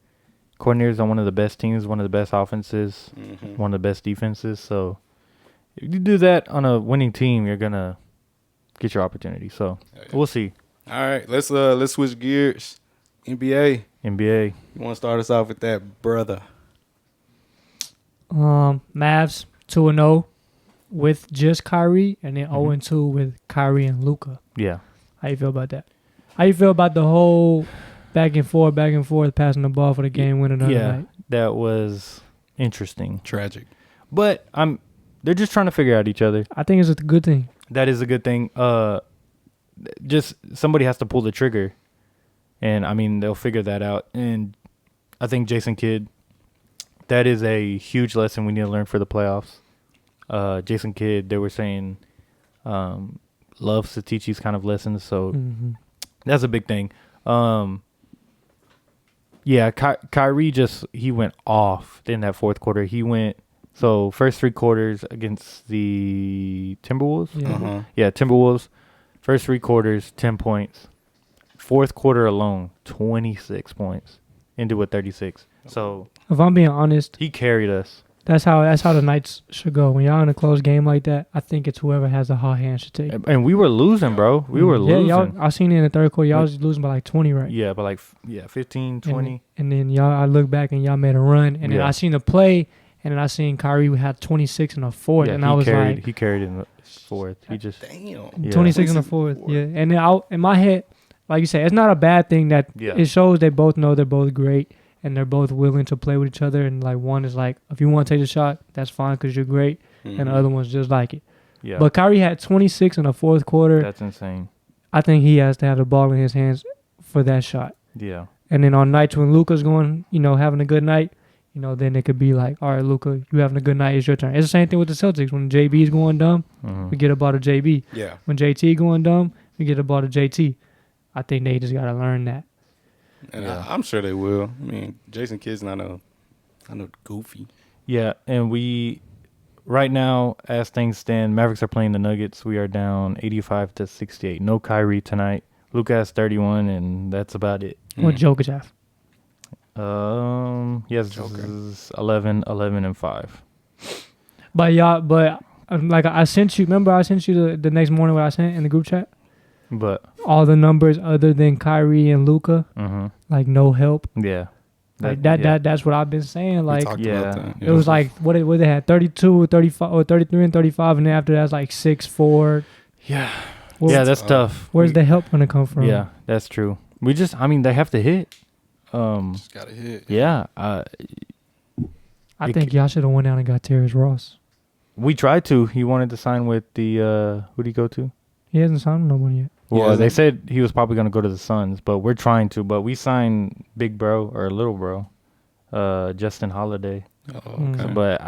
B: coordinators on one of the best teams, one of the best offenses, one of the best defenses. So if you do that on a winning team, you're gonna get your opportunity. So we'll see.
A: All right, let's switch gears. NBA.
B: NBA.
A: You want to start us off with that, brother?
C: Mavs 2-0 with just Kyrie, and then 0-2 with Kyrie and Luka.
B: Yeah.
C: How you feel about that? How you feel about the whole back and forth, passing the ball for the game winner the other night?
B: That was interesting.
A: Tragic.
B: But they're just trying to figure out each other.
C: I think it's a good thing.
B: That is a good thing. Just somebody has to pull the trigger. And, I mean, they'll figure that out. And I think Jason Kidd, that is a huge lesson we need to learn for the playoffs. Jason Kidd, they were saying, loves to teach these kind of lessons. So that's a big thing. Yeah, Kyrie he went off in that fourth quarter. So first 3 quarters against the Timberwolves. Yeah, Timberwolves. First 3 quarters, 10 points. Fourth quarter alone, 26 points into a 36. So
C: if I'm being honest,
B: he carried us.
C: That's how the nights should go. When y'all in a close game like that, I think it's whoever has the hot hand should take.
B: And we were losing, bro. We were losing.
C: Y'all, I seen it in the third quarter. Y'all was losing by like 20, right?
B: Yeah, but 15, 20.
C: And then y'all, I look back and y'all made a run. And then I seen the play, and then I seen Kyrie had 26 in the fourth.
B: Yeah,
C: and I was like,
B: he carried in the fourth. He just
A: damn
C: 26 in the fourth. Yeah, and then in my head, like you said, it's not a bad thing that it shows they both know they're both great. And they're both willing to play with each other. And, like, one is like, if you want to take the shot, that's fine because you're great. And the other one's just like it.
B: Yeah.
C: But Kyrie had 26 in the fourth quarter.
B: That's insane.
C: I think he has to have the ball in his hands for that shot.
B: Yeah.
C: And then on nights when Luka's going, having a good night, then it could be like, all right, Luka, you having a good night, it's your turn. It's the same thing with the Celtics. When JB's going dumb, we get a ball to JB.
A: Yeah.
C: When JT going dumb, we get a ball to JT. I think they just got to learn that.
A: And I'm sure they will. I mean, Jason Kidd's not no goofy.
B: Yeah, and right now, as things stand, Mavericks are playing the Nuggets. We are down 85-68. No Kyrie tonight. Luka has 31, and that's about it.
C: What Jokic have?
B: Yes,
A: Joker.
B: 11, and 5.
C: But like I sent you, remember I sent you the next morning what I sent in the group chat?
B: But
C: All the numbers other than Kyrie and Luka, like no help.
B: yeah,
C: Like that's what I've been saying. Like
A: talked
B: yeah.
A: about that.
C: it was like what they had 32, 35, or 33 and 35, and then after that's like 6'4".
B: Yeah.
C: Well,
B: Yeah, that's tough.
C: Where's the help gonna come from?
B: Yeah, that's true. They have to hit.
A: Just gotta hit.
B: Yeah.
C: I think y'all should have went down and got Terrence Ross.
B: We tried to. He wanted to sign with the who'd he go to?
C: He hasn't signed no one yet.
B: Well, they said he was probably going to go to the Suns, but we're trying to. But we signed Big Bro or Little Bro, Justin Holiday.
A: Oh,
C: Mm.
A: okay.
B: But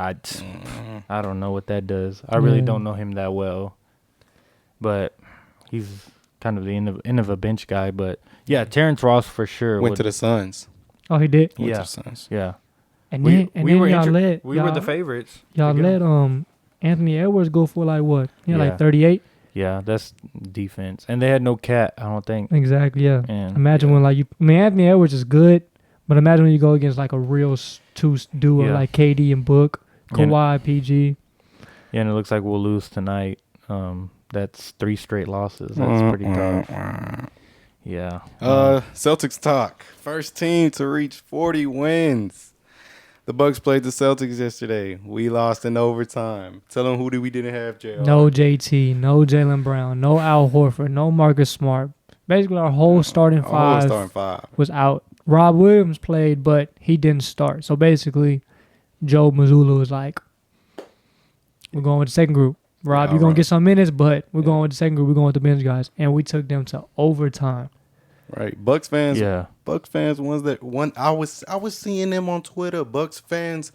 B: I don't know what that does. I really don't know him that well. But he's kind of the end of a bench guy. But yeah, Terrence Ross for sure.
A: Went to the Suns.
C: Oh, he did.
A: Went
B: Yeah.
A: to the Suns.
B: Yeah.
C: And then
B: We were the favorites.
C: Y'all
B: to get
C: let
B: him.
C: Anthony Edwards go for like what?
B: Yeah.
C: Like 38.
B: Yeah, that's defense. And they had no cat, I don't think.
C: Exactly. Yeah.
B: And
C: Imagine when Anthony Edwards is good, but imagine when you go against like a real two duo
B: Yeah.
C: like KD and Book,
B: Yeah.
C: Kawhi, PG.
B: Yeah, and it looks like we'll lose tonight. That's 3 straight losses. That's pretty tough. Yeah.
A: Celtics talk. First team to reach 40 wins. The Bucks played the Celtics yesterday. We lost in overtime. Tell them who we didn't have, JR.
C: No JT, no Jaylen Brown, no Al Horford, no Marcus Smart. Basically, our whole starting five was out. Rob Williams played, but he didn't start. So basically, Joe Mazzulla was like, we're going with the second group. Rob, you're going to get some minutes, but we're going with the second group. We're going with the bench guys. And we took them to overtime.
A: Right. Bucks fans.
B: Yeah.
A: Bucks fans, I was seeing them on Twitter. Bucks fans,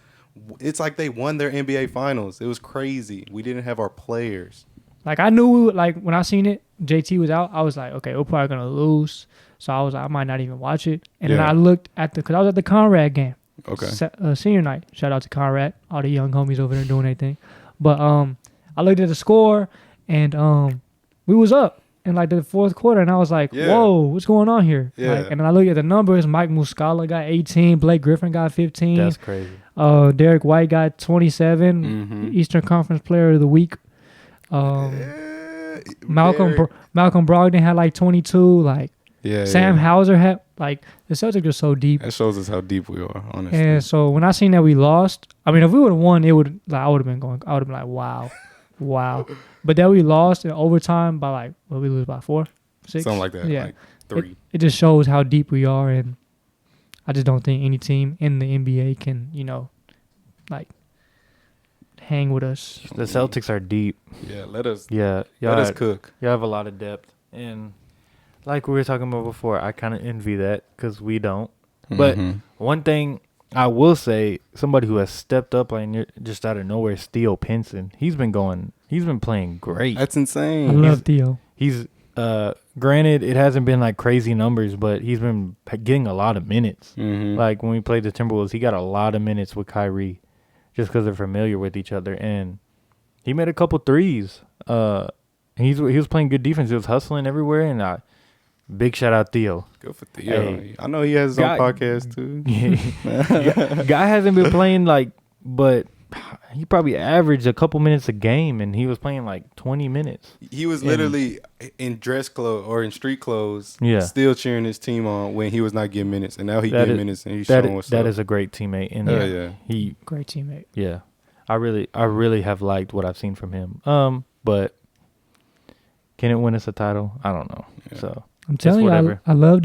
A: it's like they won their NBA finals. It was crazy. We didn't have our players.
C: Like I knew, like when I seen it, JT was out. I was like, okay, we're probably gonna lose. So I was like, I might not even watch it. And then I looked at because I was at the Conrad game.
A: Okay.
C: Senior night. Shout out to Conrad, all the young homies over there doing their thing. But I looked at the score and we was up in like the fourth quarter, and I was like, whoa, what's going on here?
A: Yeah.
C: Like, and then I look at the numbers. Mike Muscala got 18. Blake Griffin got 15.
B: That's crazy.
C: Derek White got 27.
A: Mm-hmm.
C: Eastern Conference Player of the Week. Malcolm Brogdon had like 22. Like Sam Hauser had like the Celtics are so deep.
A: That shows us how deep we are, honestly.
C: And so when I seen that we lost, I mean, if we would have won, it would like I would have been like, wow. But that we lost in overtime by like, what we lose by 4, 6,
A: something like that.
C: Yeah,
A: like 3.
C: It just shows how deep we are, and I just don't think any team in the NBA can, like hang with us.
B: The Celtics are deep.
A: Yeah, let us cook.
B: You have a lot of depth. And like we were talking about before, I kind of envy that because we don't. But one thing I will say, somebody who has stepped up like just out of nowhere, is Theo Pinson. He's been playing great.
A: That's insane.
C: I love Theo.
B: He's granted it hasn't been like crazy numbers, but he's been getting a lot of minutes. Like when we played the Timberwolves, he got a lot of minutes with Kyrie just because they're familiar with each other, and he made a couple threes. He was playing good defense. He was hustling everywhere, and big shout out Theo.
A: Good for Theo.
B: Hey.
A: I know he has his own podcast too.
B: Guy hasn't been playing but he probably averaged a couple minutes a game, and he was playing like 20 minutes.
A: He was literally in dress clothes or in street clothes, still cheering his team on when he was not getting minutes, and now he getting minutes and he's showing what's up.
B: That is a great teammate, and
C: Great teammate.
B: Yeah, I really have liked what I've seen from him. But can it win us a title? I don't know. Yeah. So
C: I'm telling you, I love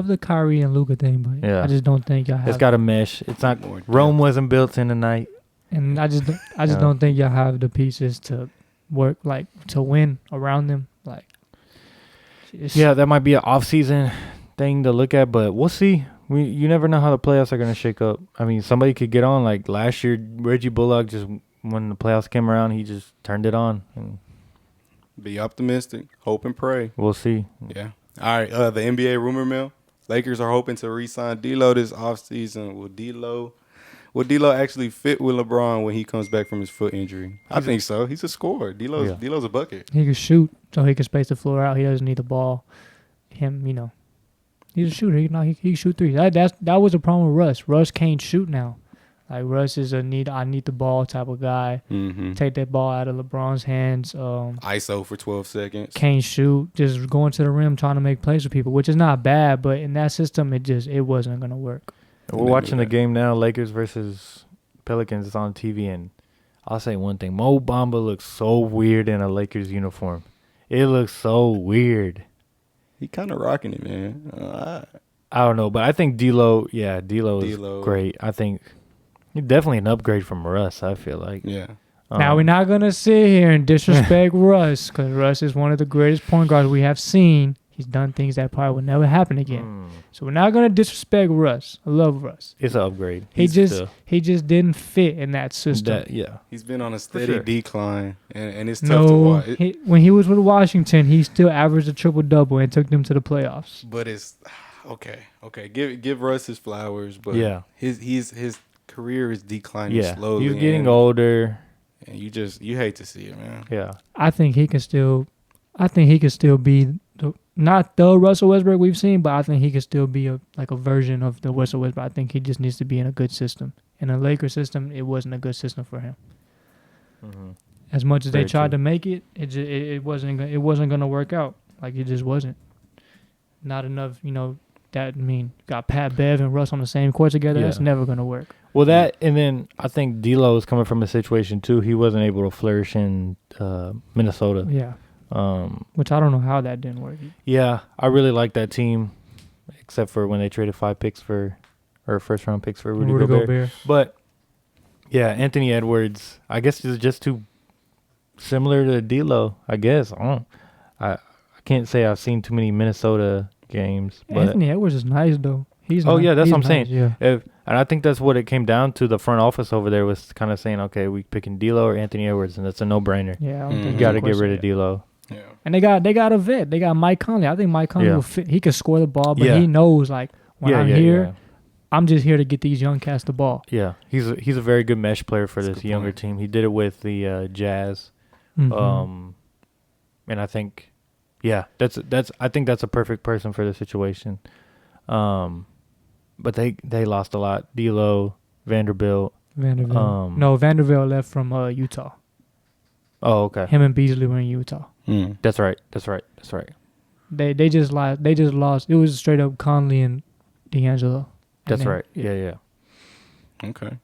C: the Kyrie and Luka thing, but
B: yeah.
C: I just don't think y'all have.
B: It's got to mesh. It's not. Rome wasn't built in a night.
C: And I just don't think y'all have the pieces to work to win around them. Like
B: Yeah, that might be an off-season thing to look at, but we'll see. You never know how the playoffs are going to shake up. I mean, somebody could get on. Like last year, Reggie Bullock just when the playoffs came around, he just turned it on. And
A: Be optimistic, hope and pray.
B: we'll see.
A: Yeah. All right. The NBA rumor mill. Lakers are hoping to re-sign D'Lo this offseason. Will D'Lo actually fit with LeBron when he comes back from his foot injury? I think so. He's a scorer. D'Lo's a bucket.
C: He can shoot, so he can space the floor out. He doesn't need the ball. He's a shooter. He can shoot threes. That was a problem with Russ. Russ can't shoot now. Like Russ is I need the ball type of guy.
A: Mm-hmm.
C: Take that ball out of LeBron's hands.
A: ISO for 12 seconds.
C: Can't shoot. Just going to the rim trying to make plays with people, which is not bad, but in that system, it wasn't gonna work.
B: We're watching the game now, Lakers versus Pelicans. It's on TV, and I'll say one thing. Mo Bamba looks so weird in a Lakers uniform. It looks so weird.
A: He kind of rocking it, man.
B: I don't know, but I think D'Lo is great. I think he's definitely an upgrade from Russ, I feel like.
A: Yeah.
C: Now, we're not going to sit here and disrespect Russ, because Russ is one of the greatest point guards we have seen. He's done things that probably will never happen again. So we're not going to disrespect Russ. I love Russ.
B: It's an upgrade.
C: He just didn't fit in that system.
A: He's been on a steady decline, and it's tough to
C: No,
A: watch.
C: when he was with Washington, he still averaged a triple-double and took them to the playoffs.
A: But it's okay. Give Russ his flowers, but his career is declining slowly.
B: He's getting older,
A: and you hate to see it, man.
B: Yeah,
C: I think he can still be not the Russell Westbrook we've seen, but I think he could still be a version of the Russell Westbrook. I think he just needs to be in a good system. In a Lakers system, it wasn't a good system for him.
B: Mm-hmm.
C: As much as they tried to make it, it wasn't going to work out. Like, it just wasn't. Not enough, got Pat Bev and Russ on the same court together. Yeah. That's never going to work.
B: Well, that, and then I think D'Lo is coming from a situation, too. He wasn't able to flourish in Minnesota.
C: Yeah. Which I don't know how that didn't work.
B: Yeah, I really like that team, except for when they traded 5 picks first round picks for Rudy Gobert. But yeah, Anthony Edwards, I guess is just too similar to D'Lo. I guess I can't say I've seen too many Minnesota games. But
C: Anthony Edwards is nice though.
B: That's what I'm saying.
C: Yeah.
B: And I think that's what it came down to. The front office over there was kind of saying, okay, we picking D'Lo or Anthony Edwards, and that's a no-brainer.
C: Yeah, I don't think
B: you got to get rid of D'Lo.
A: Yeah.
C: And they got a vet. They got Mike Conley. I think Mike Conley will fit. He can score the ball, but he knows when I'm here, I'm just here to get these young cats the ball.
B: Yeah, he's a very good mesh player for this younger team. He did it with the Jazz,
C: Mm-hmm.
B: and I think, I think that's a perfect person for the situation. But they lost a lot. D'Lo, Vanderbilt.
C: No, Vanderbilt left from Utah.
B: Oh, okay.
C: Him and Beasley were in Utah.
B: That's right.
C: They just lost. It was straight up Conley and D'Angelo.
B: That's right. Yeah.
A: Okay.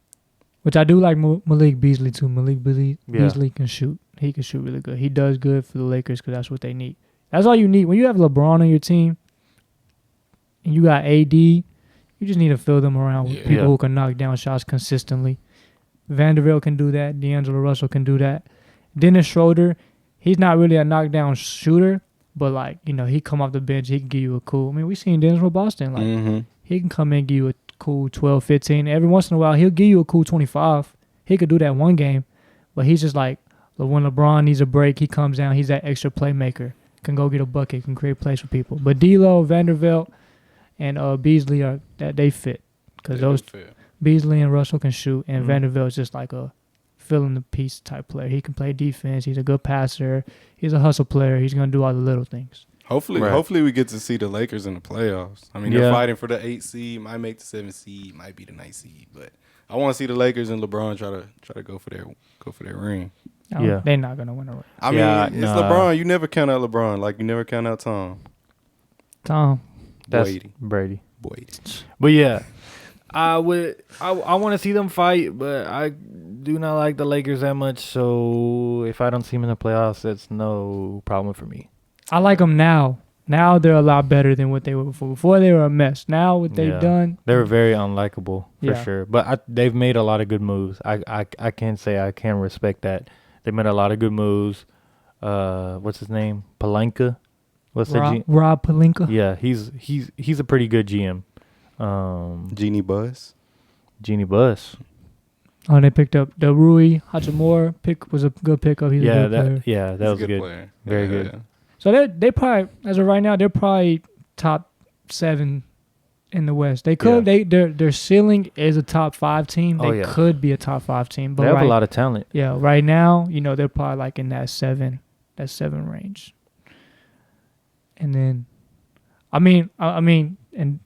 C: Which I do like Malik Beasley too. Beasley can shoot. He can shoot really good. He does good for the Lakers because that's what they need. That's all you need. When you have LeBron on your team and you got AD, you just need to fill them around with people who can knock down shots consistently. Vanderbilt can do that. D'Angelo Russell can do that. Dennis Schroeder, he's not really a knockdown shooter, but he come off the bench, he can give you a cool. I mean, we seen Dennis with Boston. He can come in and give you a cool 12, 15. Every once in a while, he'll give you a cool 25. He could do that one game, but he's just when LeBron needs a break, he comes down. He's that extra playmaker. Can go get a bucket, can create plays for people. But D'Lo, Vanderbilt, and Beasley they fit because Beasley and Russell can shoot, and Vanderbilt's just like a fill in the piece type player. He can play defense. He's a good passer. He's a hustle player. He's gonna do all the little things.
A: Hopefully we get to see the Lakers in the playoffs. I mean, they're fighting for the 8th seed, might make the 7th seed, might be the 9th seed, but I want to see the Lakers and LeBron try to go for their ring.
C: They're not gonna win a ring.
A: I mean, it's LeBron. You never count out LeBron like you never count out Tom.
B: That's Brady.
A: Boyd.
B: But yeah, I want to see them fight, but I do not like the Lakers that much. So if I don't see them in the playoffs, that's no problem for me.
C: I like them now. Now they're a lot better than what they were before. Before they were a mess. Now what they've done,
B: they were very unlikable for sure. But they've made a lot of good moves. I can say I can respect that. They made a lot of good moves. What's his name? Palenka. What's the G?
C: Rob Pelinka.
B: Yeah, he's a pretty good GM.
A: Genie Buzz.
B: Genie Bus.
C: Oh, they picked up the Rui Hachimura pick was a good pickup. He's a good player.
B: That
A: He's
B: was
A: a
B: good.
A: player.
B: Very
A: Yeah,
B: good.
A: yeah.
C: So they probably, as of right now, they're probably top 7 in the West. They could their ceiling is a top 5 team. They could be a top 5 team. But
B: they have a lot of talent.
C: Yeah, right now, they're probably like in that 7 range. And then, I mean, and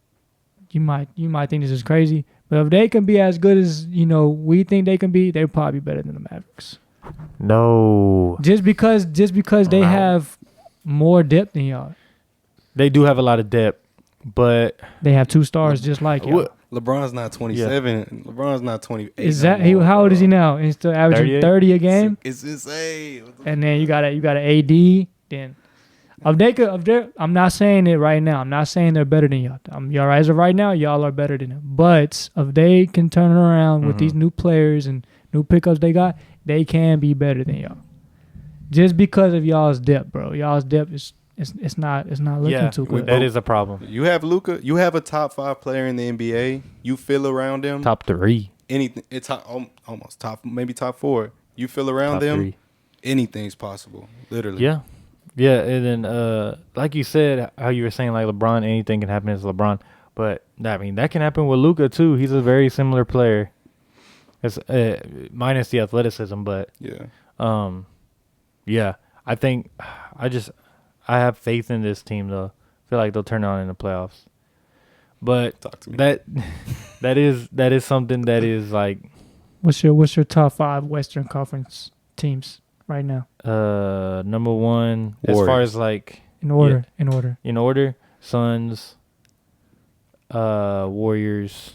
C: you might think this is crazy, but if they can be as good as we think they can be, they're probably better than the Mavericks.
B: No,
C: Just because they have more depth than y'all.
B: they do have a lot of depth, but
C: They have 2 stars just like y'all.
A: LeBron's not 27. LeBron's not 28.
C: Is that how old is he now? He's still averaging 30 a game.
A: It's insane.
C: And then you got an AD. Then I'm not saying it right now. I'm not saying they're better than y'all. Y'all as of right now, y'all are better than them. But if they can turn it around with these new players and new pickups they got, they can be better than y'all. Just because of y'all's depth, bro. Y'all's depth is it's not looking too good.
B: That is a problem.
A: You have Luka. You have a top 5 player in the NBA. You feel around him.
B: Top 3.
A: Anything. It's almost top, maybe top 4. You feel around
B: Top
A: them.
B: 3.
A: Anything's possible. Literally.
B: Yeah. Yeah, and then like you said, how you were saying like LeBron, anything can happen as LeBron, but that can happen with Luka too. He's a very similar player. It's minus the athleticism, but yeah. I think I have faith in this team though. I feel like they'll turn on in the playoffs. But
A: Talk to me.
B: that is something that is like
C: What's your top 5 Western Conference teams right now?
B: number 1 as
A: Warriors.
B: far as like
C: In order.
B: in order, Suns, Warriors.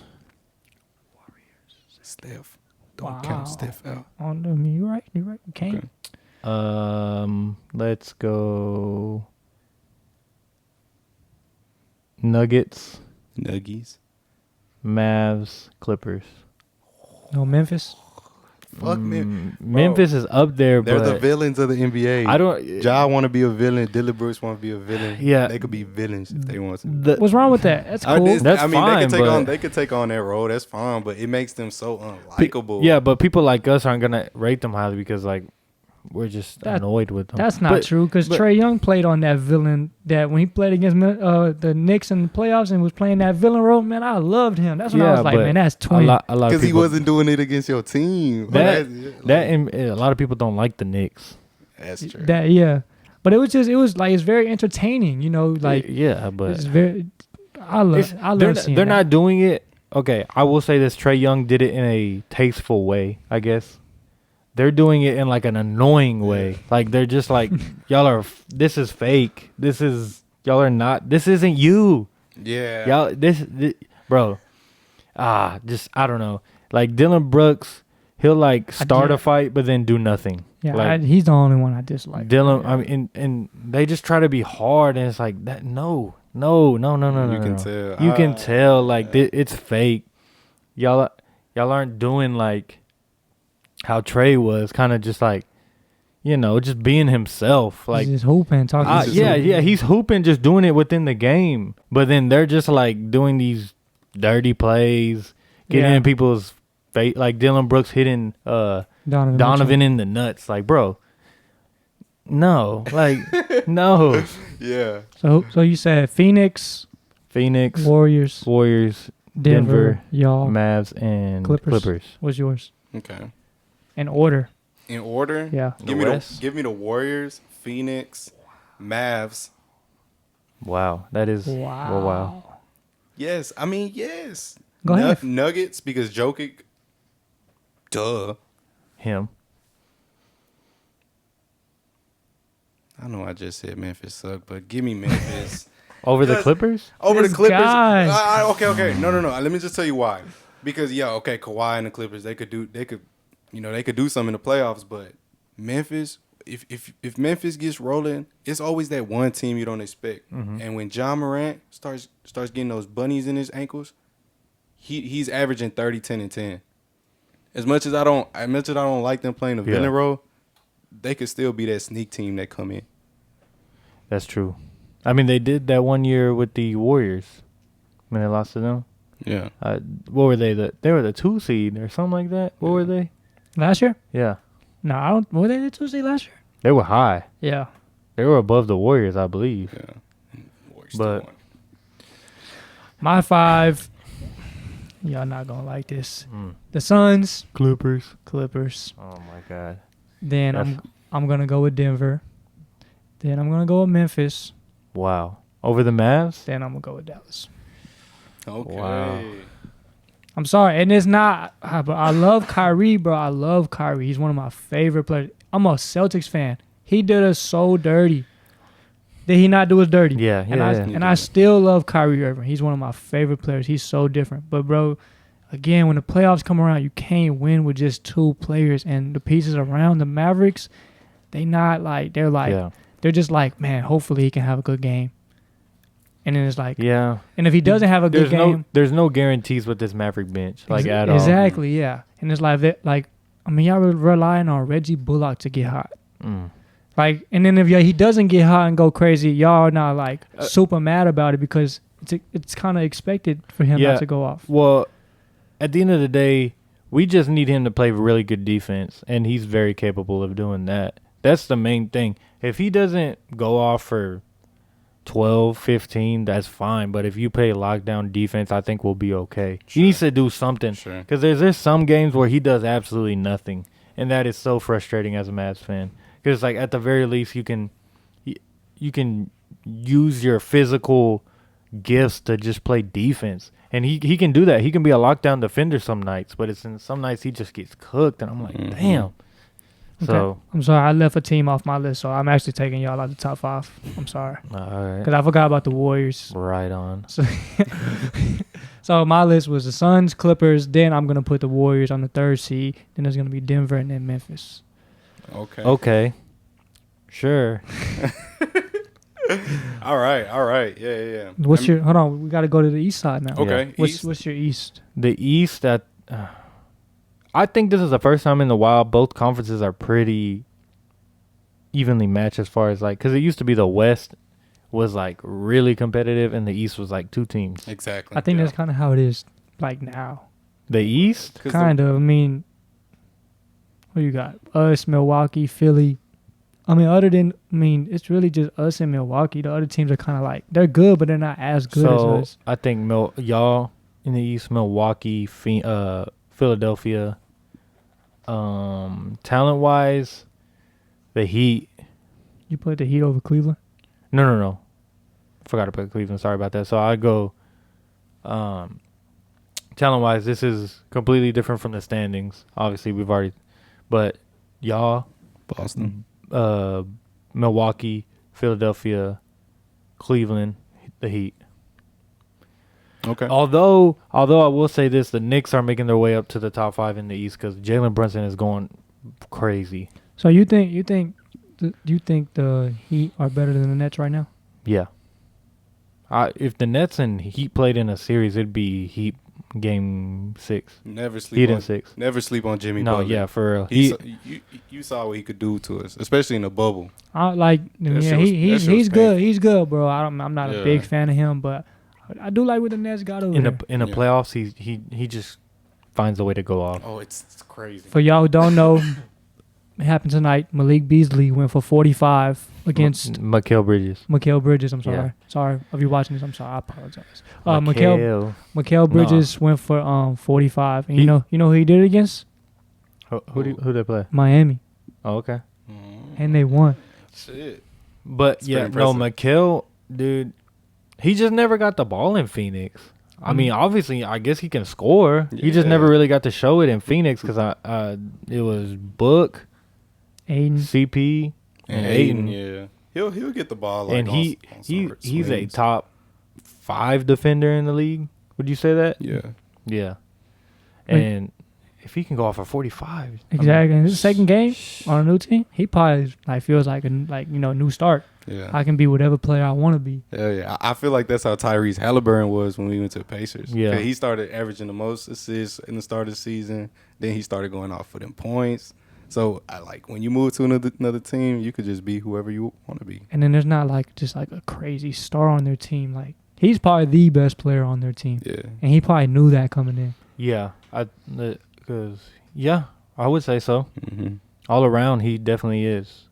A: Steph. Don't count Steph out.
C: You're right. You can't.
A: Okay.
B: Let's go Nuggets,
A: Nuggies.
B: Mavs, Clippers.
C: No, Memphis.
A: Fuck me.
B: Memphis is up there,
A: They're
B: but
A: the villains of the NBA.
B: I don't.
A: Ja want to be a villain. Dylan Brooks want to be a villain.
B: Yeah.
A: They could be villains if they want to.
C: What's wrong with that? That's cool.
B: That's
A: I mean,
B: fine,
A: they could take on that role. That's fine, but it makes them so unlikable.
B: Yeah, but people like us aren't gonna rate them highly because like we're just annoyed with them.
C: That's not true because Trae Young played on that villain. That when he played against the Knicks in the playoffs and was playing that villain role, man, I loved him. That's when I was like, man, that's twin.
B: A lot of
A: because he
B: people-
A: wasn't doing it against your team.
B: And a lot of people don't like the Knicks.
A: That's true.
C: But it was like it's very entertaining, like
B: yeah, but
C: it's very. I love seeing
B: they're
C: that.
B: not doing it. Okay, I will say this: Trae Young did it in a tasteful way, I guess. They're doing it in like an annoying way. Like they're just like, y'all are. This is fake. Y'all are not. This isn't you.
A: Yeah.
B: Y'all. This bro. Just I don't know. Like Dylan Brooks, he'll like start a fight but then do nothing.
C: Yeah,
B: like,
C: he's the only one I dislike.
B: Dylan. I mean, and they just try to be hard, and it's like that. No. You
A: can tell.
B: You can tell. Like it's fake. Y'all aren't doing like how Trey was, kind of just like, just being himself. Like
C: he's just hooping, talking.
B: He's hooping, just doing it within the game. But then they're just like doing these dirty plays, getting in people's face, like Dylan Brooks hitting Donovan in the nuts. Like, bro, no, like no.
A: Yeah.
C: So you said Phoenix, Warriors,
B: Denver,
C: y'all,
B: Mavs, and Clippers.
C: What's yours?
A: Okay.
C: In order.
A: In order?
C: Yeah.
A: Give me the Warriors, Phoenix, Mavs.
B: Wow. That is wow.
A: Yes. I mean, yes.
C: Go ahead.
A: Nuggets because Jokic. Duh.
B: Him.
A: I know I just said Memphis sucked, but give me Memphis.
B: Over the Clippers?
A: Over the
C: This
A: Clippers.
C: guy.
A: Okay. No. Let me just tell you why. Because Kawhi and the Clippers, they could do something in the playoffs, but Memphis, if Memphis gets rolling, it's always that one team you don't expect.
B: Mm-hmm.
A: And when Ja Morant starts getting those bunnies in his ankles, he's averaging 30, 10, and 10. As much as I don't like them playing the villain role, they could still be that sneak team that come in.
B: That's true. I mean, they did that one year with the Warriors when they lost to them.
A: Yeah.
B: What were they? They were the 2 seed or something like that. What were they?
C: Last year?
B: Yeah,
C: No, I don't. Were they the 2 seed last year?
B: they were high.
C: Yeah.
B: They were above the Warriors, I believe.
A: Yeah. Warriors
B: But-
A: still won.
C: My 5. Y'all not gonna like this.
B: Mm.
C: The Suns,
B: Clippers.
C: Clippers.
B: Oh my God.
C: Then
B: That's-
C: I'm gonna go with Denver. Then I'm gonna go with Memphis.
B: Wow. Over the Mavs?
C: Then I'm gonna go with Dallas.
A: Okay.
B: Wow.
C: I'm sorry, and it's not. But I love Kyrie, bro. I love Kyrie. He's one of my favorite players. I'm a Celtics fan. He did us so dirty. Did he not do us dirty?
B: Yeah,
C: And
B: yeah.
C: I still love Kyrie Irving. He's one of my favorite players. He's so different. But bro, again, when the playoffs come around, you can't win with just 2 players, and the pieces around the Mavericks, they're
B: Yeah.
C: just like, man, hopefully he can have a good game. And then it's like,
B: Yeah.
C: and if he doesn't have a good game,
B: There's no guarantees with this Maverick bench, like at all.
C: exactly, yeah. And it's like I mean, y'all relying on Reggie Bullock to get hot.
B: Mm.
C: Like, and then if he doesn't get hot and go crazy, y'all are not like super mad about it because it's kind of expected for him
B: Yeah.
C: not to go off.
B: Well, at the end of the day, we just need him to play really good defense, and he's very capable of doing that. That's the main thing. If he doesn't go off for 12, 15, that's fine. But if you play lockdown defense, I think we'll be okay. He needs to do something.
A: Sure.
B: Because there's some games where he does absolutely nothing, and that is so frustrating as a Mavs fan. Because like at the very least, you can use your physical gifts to just play defense, and he can do that. He can be a lockdown defender some nights, but it's in some nights he just gets cooked, and I'm like, damn. So
C: Okay. I'm sorry, I left a team off my list, so I'm actually taking y'all out the top 5. I'm sorry
B: all right,
C: because I forgot about the Warriors.
B: right on.
C: So my list was the Suns, Clippers. Then I'm gonna put the Warriors on the 3rd seed. Then there's gonna be Denver and then Memphis.
B: Okay, sure.
A: All right. Yeah.
C: What's your? Hold on, we got to go to the East side now.
A: Okay. East.
C: What's your East?
B: The East, I think this is the first time in a while both conferences are pretty evenly matched as far as like, because it used to be the West was like really competitive and the East was like 2 teams.
A: Exactly.
C: I think
A: yeah.
C: that's kind of how it is like now.
B: The East,
A: 'Cause
C: Kind of. I mean, what you got? Us, Milwaukee, Philly. It's really just us and Milwaukee. The other teams are kind of like, they're good, but they're not as good as
B: so
C: us.
B: I think y'all in the East, Milwaukee, Philadelphia. Talent wise, the Heat.
C: You put the Heat over Cleveland?
B: No. Forgot to put Cleveland. Sorry about that. So I go. Talent wise, this is completely different from the standings. Obviously, but y'all,
A: Boston.
B: Milwaukee, Philadelphia, Cleveland, the Heat.
A: Okay.
B: Although I will say this, the Knicks are making their way up to the top 5 in the East because Jalen Brunson is going crazy.
C: So you think the Heat are better than the Nets right now?
B: Yeah. If the Nets and Heat played in a series, it'd be Heat game 6.
A: Never sleep
B: Heat
A: on
B: in 6.
A: Never sleep on Jimmy
B: No,
A: Butler.
B: yeah, for real.
A: You saw what he could do to us, especially in the bubble.
C: He's good. He's good, bro. I'm not
A: Yeah.
C: a big fan of him, but I do like what the Nets got over there.
B: in the
A: Yeah.
B: playoffs, he just finds a way to go off.
A: Oh, it's crazy.
C: For y'all who don't know, it happened tonight. Malik Beasley went for 45 against
B: Mikal Bridges.
C: Mikal Bridges. I'm sorry.
B: Yeah.
C: Sorry if you're watching this. I'm sorry. I apologize. Mikal
B: No.
C: Bridges went for 45, and
B: He-
C: you know who he did it against?
B: Who they play?
C: Miami,
B: Oh, okay.
C: and they won.
A: Shit.
B: But
A: It's
B: yeah,
A: pretty
B: no,
A: impressive.
B: Mikal, dude, he just never got the ball in Phoenix. I mean, obviously, I guess he can score. He just
A: Yeah.
B: never really got to show it in Phoenix because it was Book,
C: Aiden.
B: CP, and Ayton.
A: Yeah. He'll get the ball. Like
B: And
A: on some
B: he's a
A: swings.
B: top 5 defender in the league. Would you say that?
A: Yeah.
B: Yeah.
C: Wait.
B: And if he can go off for 45,
C: Exactly. And his second game on a new team, he probably feels like a new start.
A: Yeah.
C: I can be whatever player I want to be.
A: Yeah. I feel like that's how Tyrese Halliburton was when we went to the Pacers.
B: Yeah.
A: 'Cause he started averaging the most assists in the start of the season. Then he started going off for them points. So I like when you move to another team, you could just be whoever you want to be.
C: And then there's not like just like a crazy star on their team. Like he's probably the best player on their team,
A: Yeah.
C: and he probably knew that coming in.
B: Yeah, I would say so.
A: Mm-hmm.
B: All around, he definitely is.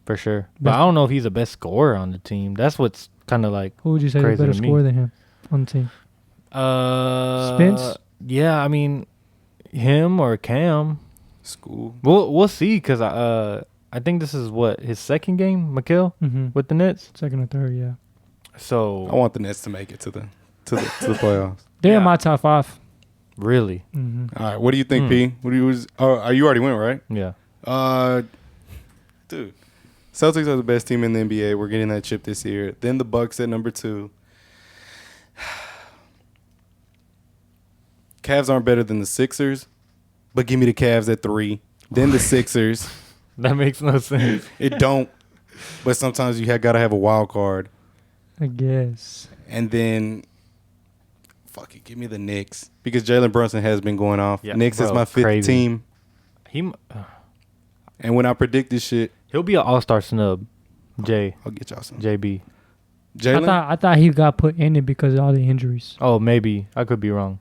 B: For sure. But I don't know if he's the best scorer on the team. That's what's kind of like
C: Who would you say is a
B: crazy
C: better
B: to me.
C: scorer than him on the team? Spence?
B: Yeah, I mean, him or Cam.
A: School.
B: We'll see because I think this is what his second game, Mikal,
C: Mm-hmm.
B: with the Nets.
C: Second or third, yeah.
B: So
A: I want the Nets to make it to the playoffs.
C: They're
B: Yeah.
C: in my top 5.
B: really,
C: Mm-hmm.
A: All right. What do you think, P? What do you? You already went, right?
B: yeah.
A: Dude, Celtics are the best team in the NBA. We're getting that chip this year. Then the Bucks at number 2. Cavs aren't better than the Sixers, but give me the Cavs at 3. Then the Sixers.
B: That makes no sense.
A: It don't. But sometimes you gotta have a wild card.
C: I guess.
A: And then, fuck it, give me the Knicks because Jalen Brunson has been going off.
B: Yeah,
A: Knicks is
B: bro,
A: my 5th
B: crazy.
A: team. And when I predict this shit,
B: He'll be an all-star snub.
A: I'll get y'all some.
B: JB.
A: Jalen.
C: I thought he got put in it because of all the injuries.
B: Oh, maybe I could be wrong,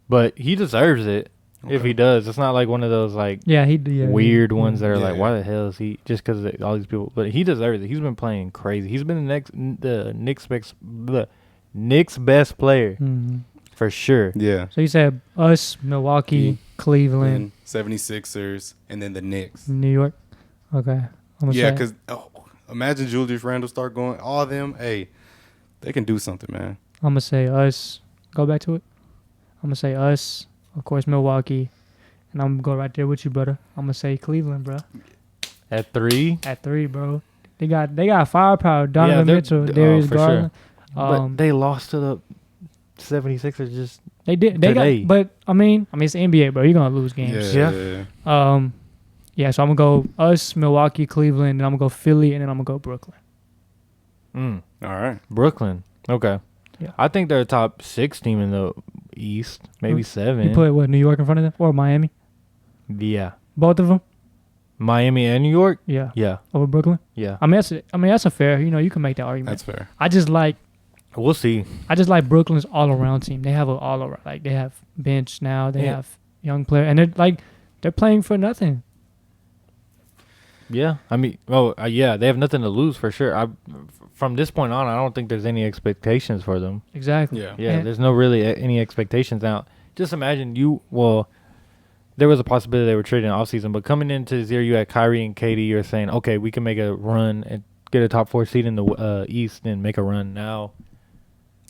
B: but he deserves it if he does. It's not like one of those like
C: Yeah, he did. Yeah,
B: weird ones that are like,
A: Yeah.
B: why the hell is he just because all these people? But he deserves it. He's been playing crazy. He's been the Knicks best player
C: Mm-hmm.
B: for sure.
A: Yeah.
C: So you said us, Milwaukee, Cleveland,
A: And 76ers, and then the Knicks.
C: New York. Okay. I'm gonna
A: Yeah,
C: say-
A: because imagine Julius Randle start going. All of them, hey, they can do something, man.
C: I'm gonna say us. Go back to it. I'm gonna say us. Of course, Milwaukee, and I'm gonna go right there with you, brother. I'm gonna say Cleveland, bro.
B: At 3,
C: At 3, bro. They got firepower. Donovan
B: they're-
C: Mitchell,
B: oh,
C: Darius
B: for
C: Garland.
B: but they lost to the 76ers just
C: They did. They
B: today.
C: got. But I mean, it's the NBA, bro. You're gonna lose games.
B: Yeah.
C: Yeah. So I'm gonna go us, Milwaukee, Cleveland, and I'm gonna go Philly, and then I'm gonna go Brooklyn.
B: mm,
A: All right.
B: Brooklyn. Okay.
C: Yeah.
B: I think they're a top 6 team in the East, maybe 7.
C: You put what, New York in front of them or Miami?
B: Yeah.
C: Both of them.
B: Miami and New York?
C: Yeah.
B: Yeah.
C: Over Brooklyn.
B: Yeah.
C: That's a fair. You can make that argument.
A: That's fair.
C: I just like
B: We'll see.
C: Brooklyn's all around team. They have an all around, like they have bench now. They
B: Yeah.
C: have young player, and they're playing for nothing.
B: Yeah. I mean, yeah, they have nothing to lose for sure. From this point on, I don't think there's any expectations for them.
C: Exactly.
A: Yeah.
B: Yeah,
C: And-
B: there's no really any expectations now. Just imagine there was a possibility they were trading offseason, but coming into this year, you had Kyrie and KD. You're saying, okay, we can make a run and get a top 4 seed in the East and make a run. Now,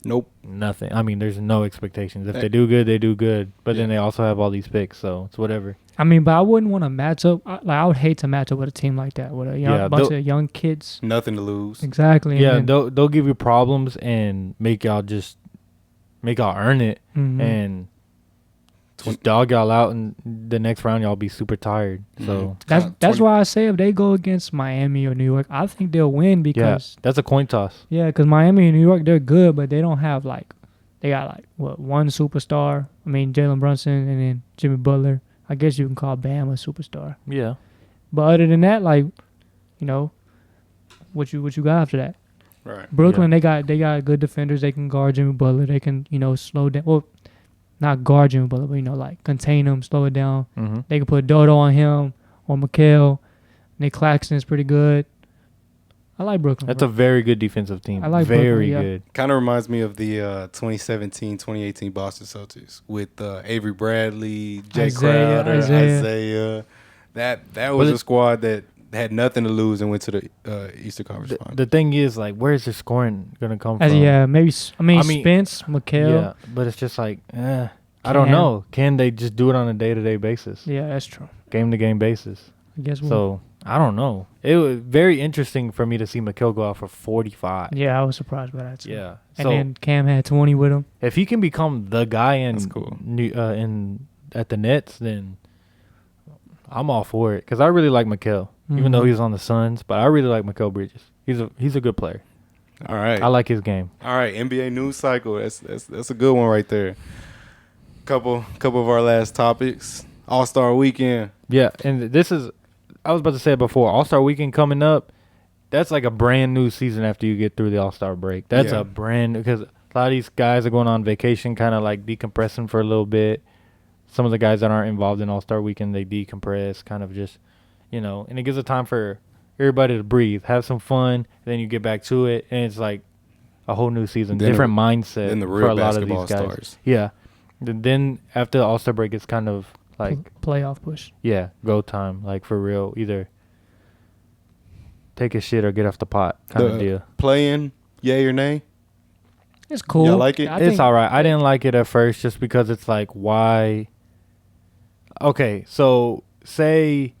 A: Nope.
B: nothing. I mean, there's no expectations. If
A: Hey.
B: they do good, they do good. But then
A: Yeah.
B: they also have all these picks, so it's whatever.
C: I mean, but I wouldn't want to match up. I would hate to match up with a team like that with a
B: Yeah,
C: bunch
B: they'll-
C: of young kids.
A: Nothing to lose.
C: Exactly.
B: Yeah,
C: and
B: they'll give you problems and make y'all earn it
C: Mhm.
B: and just dog y'all out. And the next round, y'all be super tired. So
C: that's
A: 20
C: why I say if they go against Miami or New York, I think they'll win because
B: that's a coin toss.
C: because Miami and New York they're good, but they don't have they got one superstar. I mean Jalen Brunson and then Jimmy Butler. I guess you can call Bam a superstar.
B: Yeah.
C: But other than that, what you got after that?
A: Right.
C: Brooklyn, they got good defenders. They can guard Jimmy Butler. They can slow down. Well, not guard Jimmy Butler, but contain him, slow it down.
B: Mm-hmm.
C: They can put Dodo on him or Mikal. Nick Claxton is pretty good. I like Brooklyn.
B: That's a
C: bro.
B: very good defensive team.
C: I like
B: very
C: Brooklyn, yeah.
B: good.
A: Kind of reminds me of the 2017-2018 Boston Celtics with Avery Bradley, Jay
C: Isaiah,
A: Crowder, Isaiah. That was
B: Well,
A: a squad that had nothing to lose and went to the Eastern Conference Finals.
B: The thing is, where's the scoring gonna come from?
C: Maybe. I mean,
B: I mean,
C: Spence, Mikal.
B: Yeah, but it's just I don't
C: Can.
B: know. Can they just do it on a day-to-day basis,
C: Yeah, that's true.
B: game-to-game basis?
C: I guess.
B: So I don't know. It was very interesting for me to see Mikal go out for 45.
C: Yeah, I was surprised by that too.
B: Yeah.
C: And
B: So
C: then Cam had 20 with him.
B: if he can become the guy
A: That's cool.
B: at the Nets, then I'm all for it because I really like Mikal, even though
C: Mhm.
B: he's on the Suns. But I really like Mikal Bridges. He's a good player.
A: All right.
B: I like his game.
A: All right, NBA news cycle. That's a good one right there. Couple of our last topics. All-Star Weekend.
B: Yeah, and this is, I was about to say it before, All-Star Weekend coming up, that's like a brand new season after you get through the All-Star break. That's
A: Yeah.
B: a brand new, because a lot of these guys are going on vacation, kind of like decompressing for a little bit. Some of the guys that aren't involved in All-Star Weekend, they decompress, kind of just, and it gives a time for everybody to breathe, have some fun, then you get back to it, and it's like a whole new season,
A: Then
B: different mindset
A: then the
B: for
A: real
B: a lot of these
A: basketball
B: guys.
A: starts.
B: Yeah. Then after the All-Star break, it's kind of like,
C: playoff push.
B: yeah, go time, like for real. Either take a shit or get off the pot kind of deal.
A: Playing, yay or nay?
C: It's cool.
A: Y'all like it?
B: It's all right. I didn't like it at first just because it's like, why? Okay, so say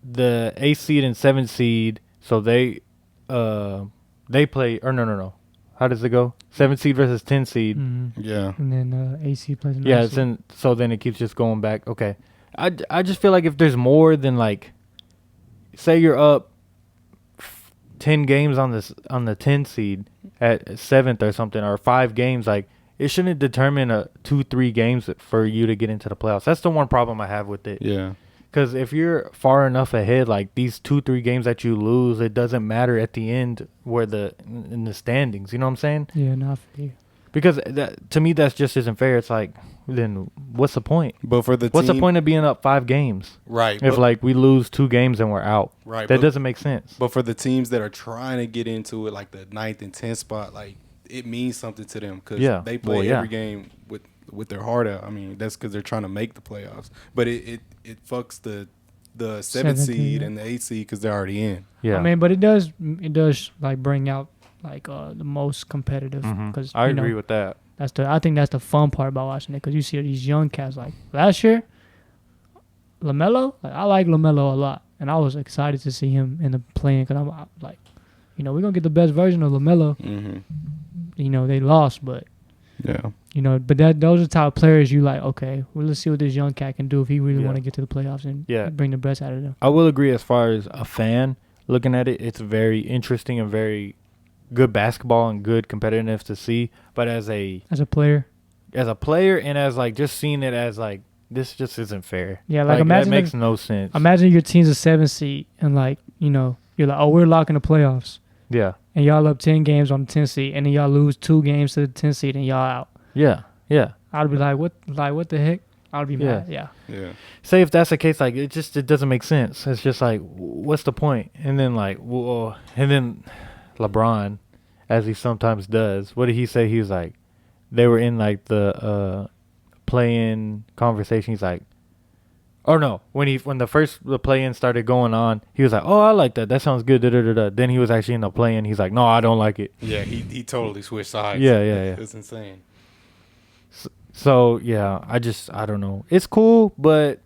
B: the 8th seed and 7th seed, so they play, or no. How does it go? 7th seed versus 10th seed.
C: Mm-hmm.
A: Yeah.
C: And then AC plays.
B: Yeah, so then it keeps just going back. Okay. I just feel like if there's more than like, say you're up 10 games on the 10 seed at 7th or something, or 5 games, like it shouldn't determine 2-3 games for you to get into the playoffs. That's the one problem I have with it.
A: Yeah.
B: Because if you're far enough ahead, like these 2-3 games that you lose, it doesn't matter at the end in the standings. You know what I'm saying?
C: Yeah, not for you.
B: Because to me, that just isn't fair. It's like, then what's the point?
A: But for the
B: What's
A: team,
B: the point of being up 5 games?
A: Right.
B: If like we lose 2 games and we're out,
A: right.
B: that doesn't make sense.
A: But for the teams that are trying to get into it, like the 9th and 10th spot, like it means something to them because they play every game with their heart out. I mean, that's because they're trying to make the playoffs. But it fucks the 7th seed and the 8th seed because they're already in.
B: Yeah,
C: I mean, but it does like bring out like the most competitive. Because
B: I agree with that.
C: I think that's the fun part about watching it because you see these young cats like last year. LaMelo, like I like LaMelo a lot, and I was excited to see him in the playing because I'm like, we're gonna get the best version of LaMelo.
A: Mm-hmm.
C: They lost, but
A: Yeah.
C: but those are the type of players you like. Okay, well, let's see what this young cat can do if he really want to get to the playoffs and bring the best out of them.
B: I will agree as far as a fan looking at it, it's very interesting and very good basketball and good competitiveness to see. But as a
C: player,
B: and as like just seeing it as like this just isn't fair.
C: Yeah, like imagine
B: that makes no sense.
C: Imagine your team's a 7 seed and like you're like, oh, we're locking the playoffs.
B: Yeah.
C: And y'all up 10 games on the 10 seed, and then y'all lose 2 games to the 10 seed, and y'all out.
B: Yeah.
C: I'd be like, what the heck? I'd be mad. Yeah.
B: Say if that's the case, like it doesn't make sense. It's just like, what's the point? And then and then LeBron, as he sometimes does, what did he say? He was like, they were in like the play-in conversation. He's like, oh no, when the play-in started going on, he was like, oh, I like that. That sounds good. Da, da, da, da. Then he was actually in the play-in. He's like, no, I don't like it.
A: Yeah, he totally switched sides.
B: Yeah.
A: It's insane.
B: So yeah, I don't know. It's cool, but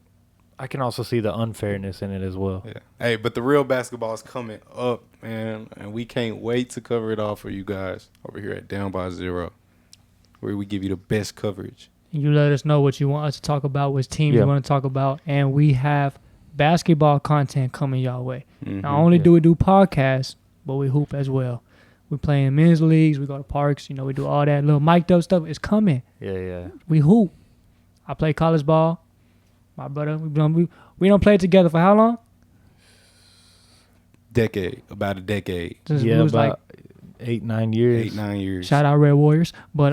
B: I can also see the unfairness in it as well.
A: Yeah. Hey, but the real basketball is coming up, man, and we can't wait to cover it all for you guys over here at Down by Zero, where we give you the best coverage.
C: You let us know what you want us to talk about, which teams you want to talk about, and we have basketball content coming y'all way.
A: Mm-hmm.
C: Not only do we do podcasts, but we hoop as well. We play in men's leagues. We go to parks. We do all that little mic'd up stuff. It's coming.
B: Yeah.
C: We hoop. I play college ball. My brother, we don't play together for how long?
A: About a decade.
B: About 8-9 years.
A: 8-9 years.
C: Shout out Red Warriors. But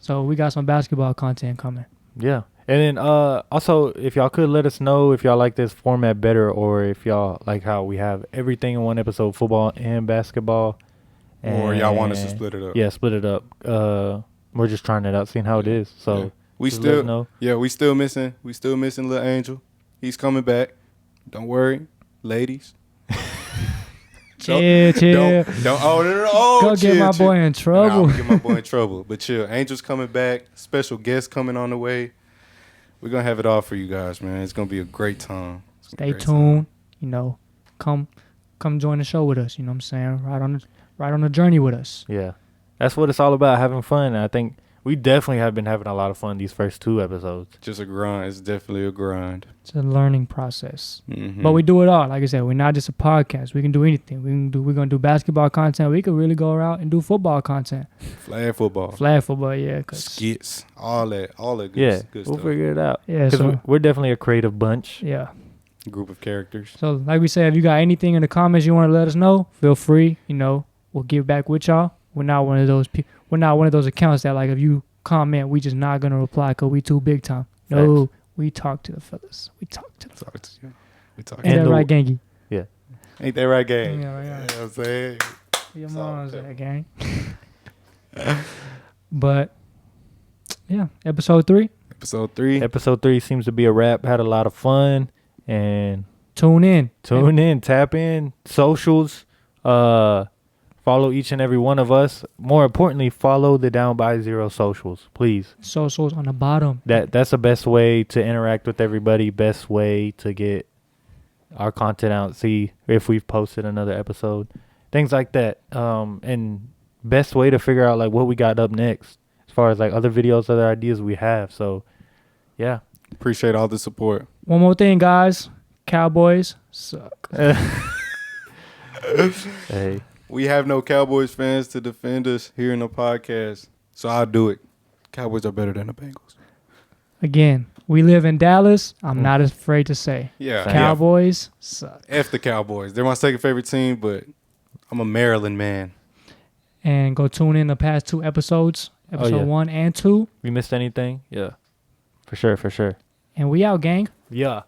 C: so we got some basketball content coming.
B: Yeah. And then also, if y'all could let us know if y'all like this format better or if y'all like how we have everything in one episode, football and basketball.
A: Or y'all want us to split it up.
B: Yeah, split it up. We're just trying it out, seeing how it is. So
A: we still missing Lil Angel. He's coming back. Don't worry, ladies.
C: Chill.
A: Don't
C: Go get my boy in trouble.
A: Get my boy in trouble. But chill. Angel's coming back. Special guest coming on the way. We're gonna have it all for you guys, man. It's gonna be a great time.
C: Stay tuned. Come join the show with us. You know what I'm saying? Right on the journey with us.
B: Yeah, that's what it's all about, having fun. And I think We definitely have been having a lot of fun these first 2 episodes.
A: Just a grind. It's definitely a grind.
C: It's a learning process.
A: Mm-hmm.
C: But we do it all. Like I said, we're not just a podcast. We can do anything. We're gonna do basketball content. We could really go out and do football content.
A: Flag football.
C: Flag football, yeah.
A: Skits. All that good,
B: Yeah,
A: good
B: we'll
A: stuff.
B: figure it out.
C: Yeah,
B: Because
C: so
B: we're definitely a creative bunch.
C: yeah.
A: Group of characters.
C: So like we said, if you got anything in the comments you want to let us know, feel free. You know, we'll get back with y'all. We're not one of those we're not one of those accounts that like if you comment, we just not gonna reply because we too big time. No, we talk to the fellas. We talk to the fellas.
A: We talk.
C: Ain't that right, Gangy?
A: Ain't that right, gang?
C: Yeah, right.
A: You know what I'm saying?
C: Your
A: It's all
C: mom's
A: good.
C: that gang. But yeah, episode 3.
A: Episode 3.
B: Episode 3 seems to be a wrap. Had a lot of fun. And
C: Tune in.
B: tap in, socials. Follow each and every one of us. More importantly, follow the Down by Zero socials, please.
C: Socials on the bottom.
B: That's the best way to interact with everybody. Best way to get our content out. See if we've posted another episode. Things like that. And best way to figure out like what we got up next as far as like other videos, other ideas we have. So yeah.
A: Appreciate all the support.
C: One more thing, guys. Cowboys suck.
B: Hey.
A: We have no Cowboys fans to defend us here in the podcast, so I'll do it. Cowboys are better than the Bengals.
C: Again, we live in Dallas. I'm not afraid to say.
A: Yeah.
C: Cowboys suck.
A: F the Cowboys. They're my second favorite team, but I'm a Maryland man.
C: And go tune in the past 2 episodes, episode 1 and 2.
B: We missed anything? Yeah. For sure.
C: And we out, gang.
B: Yeah.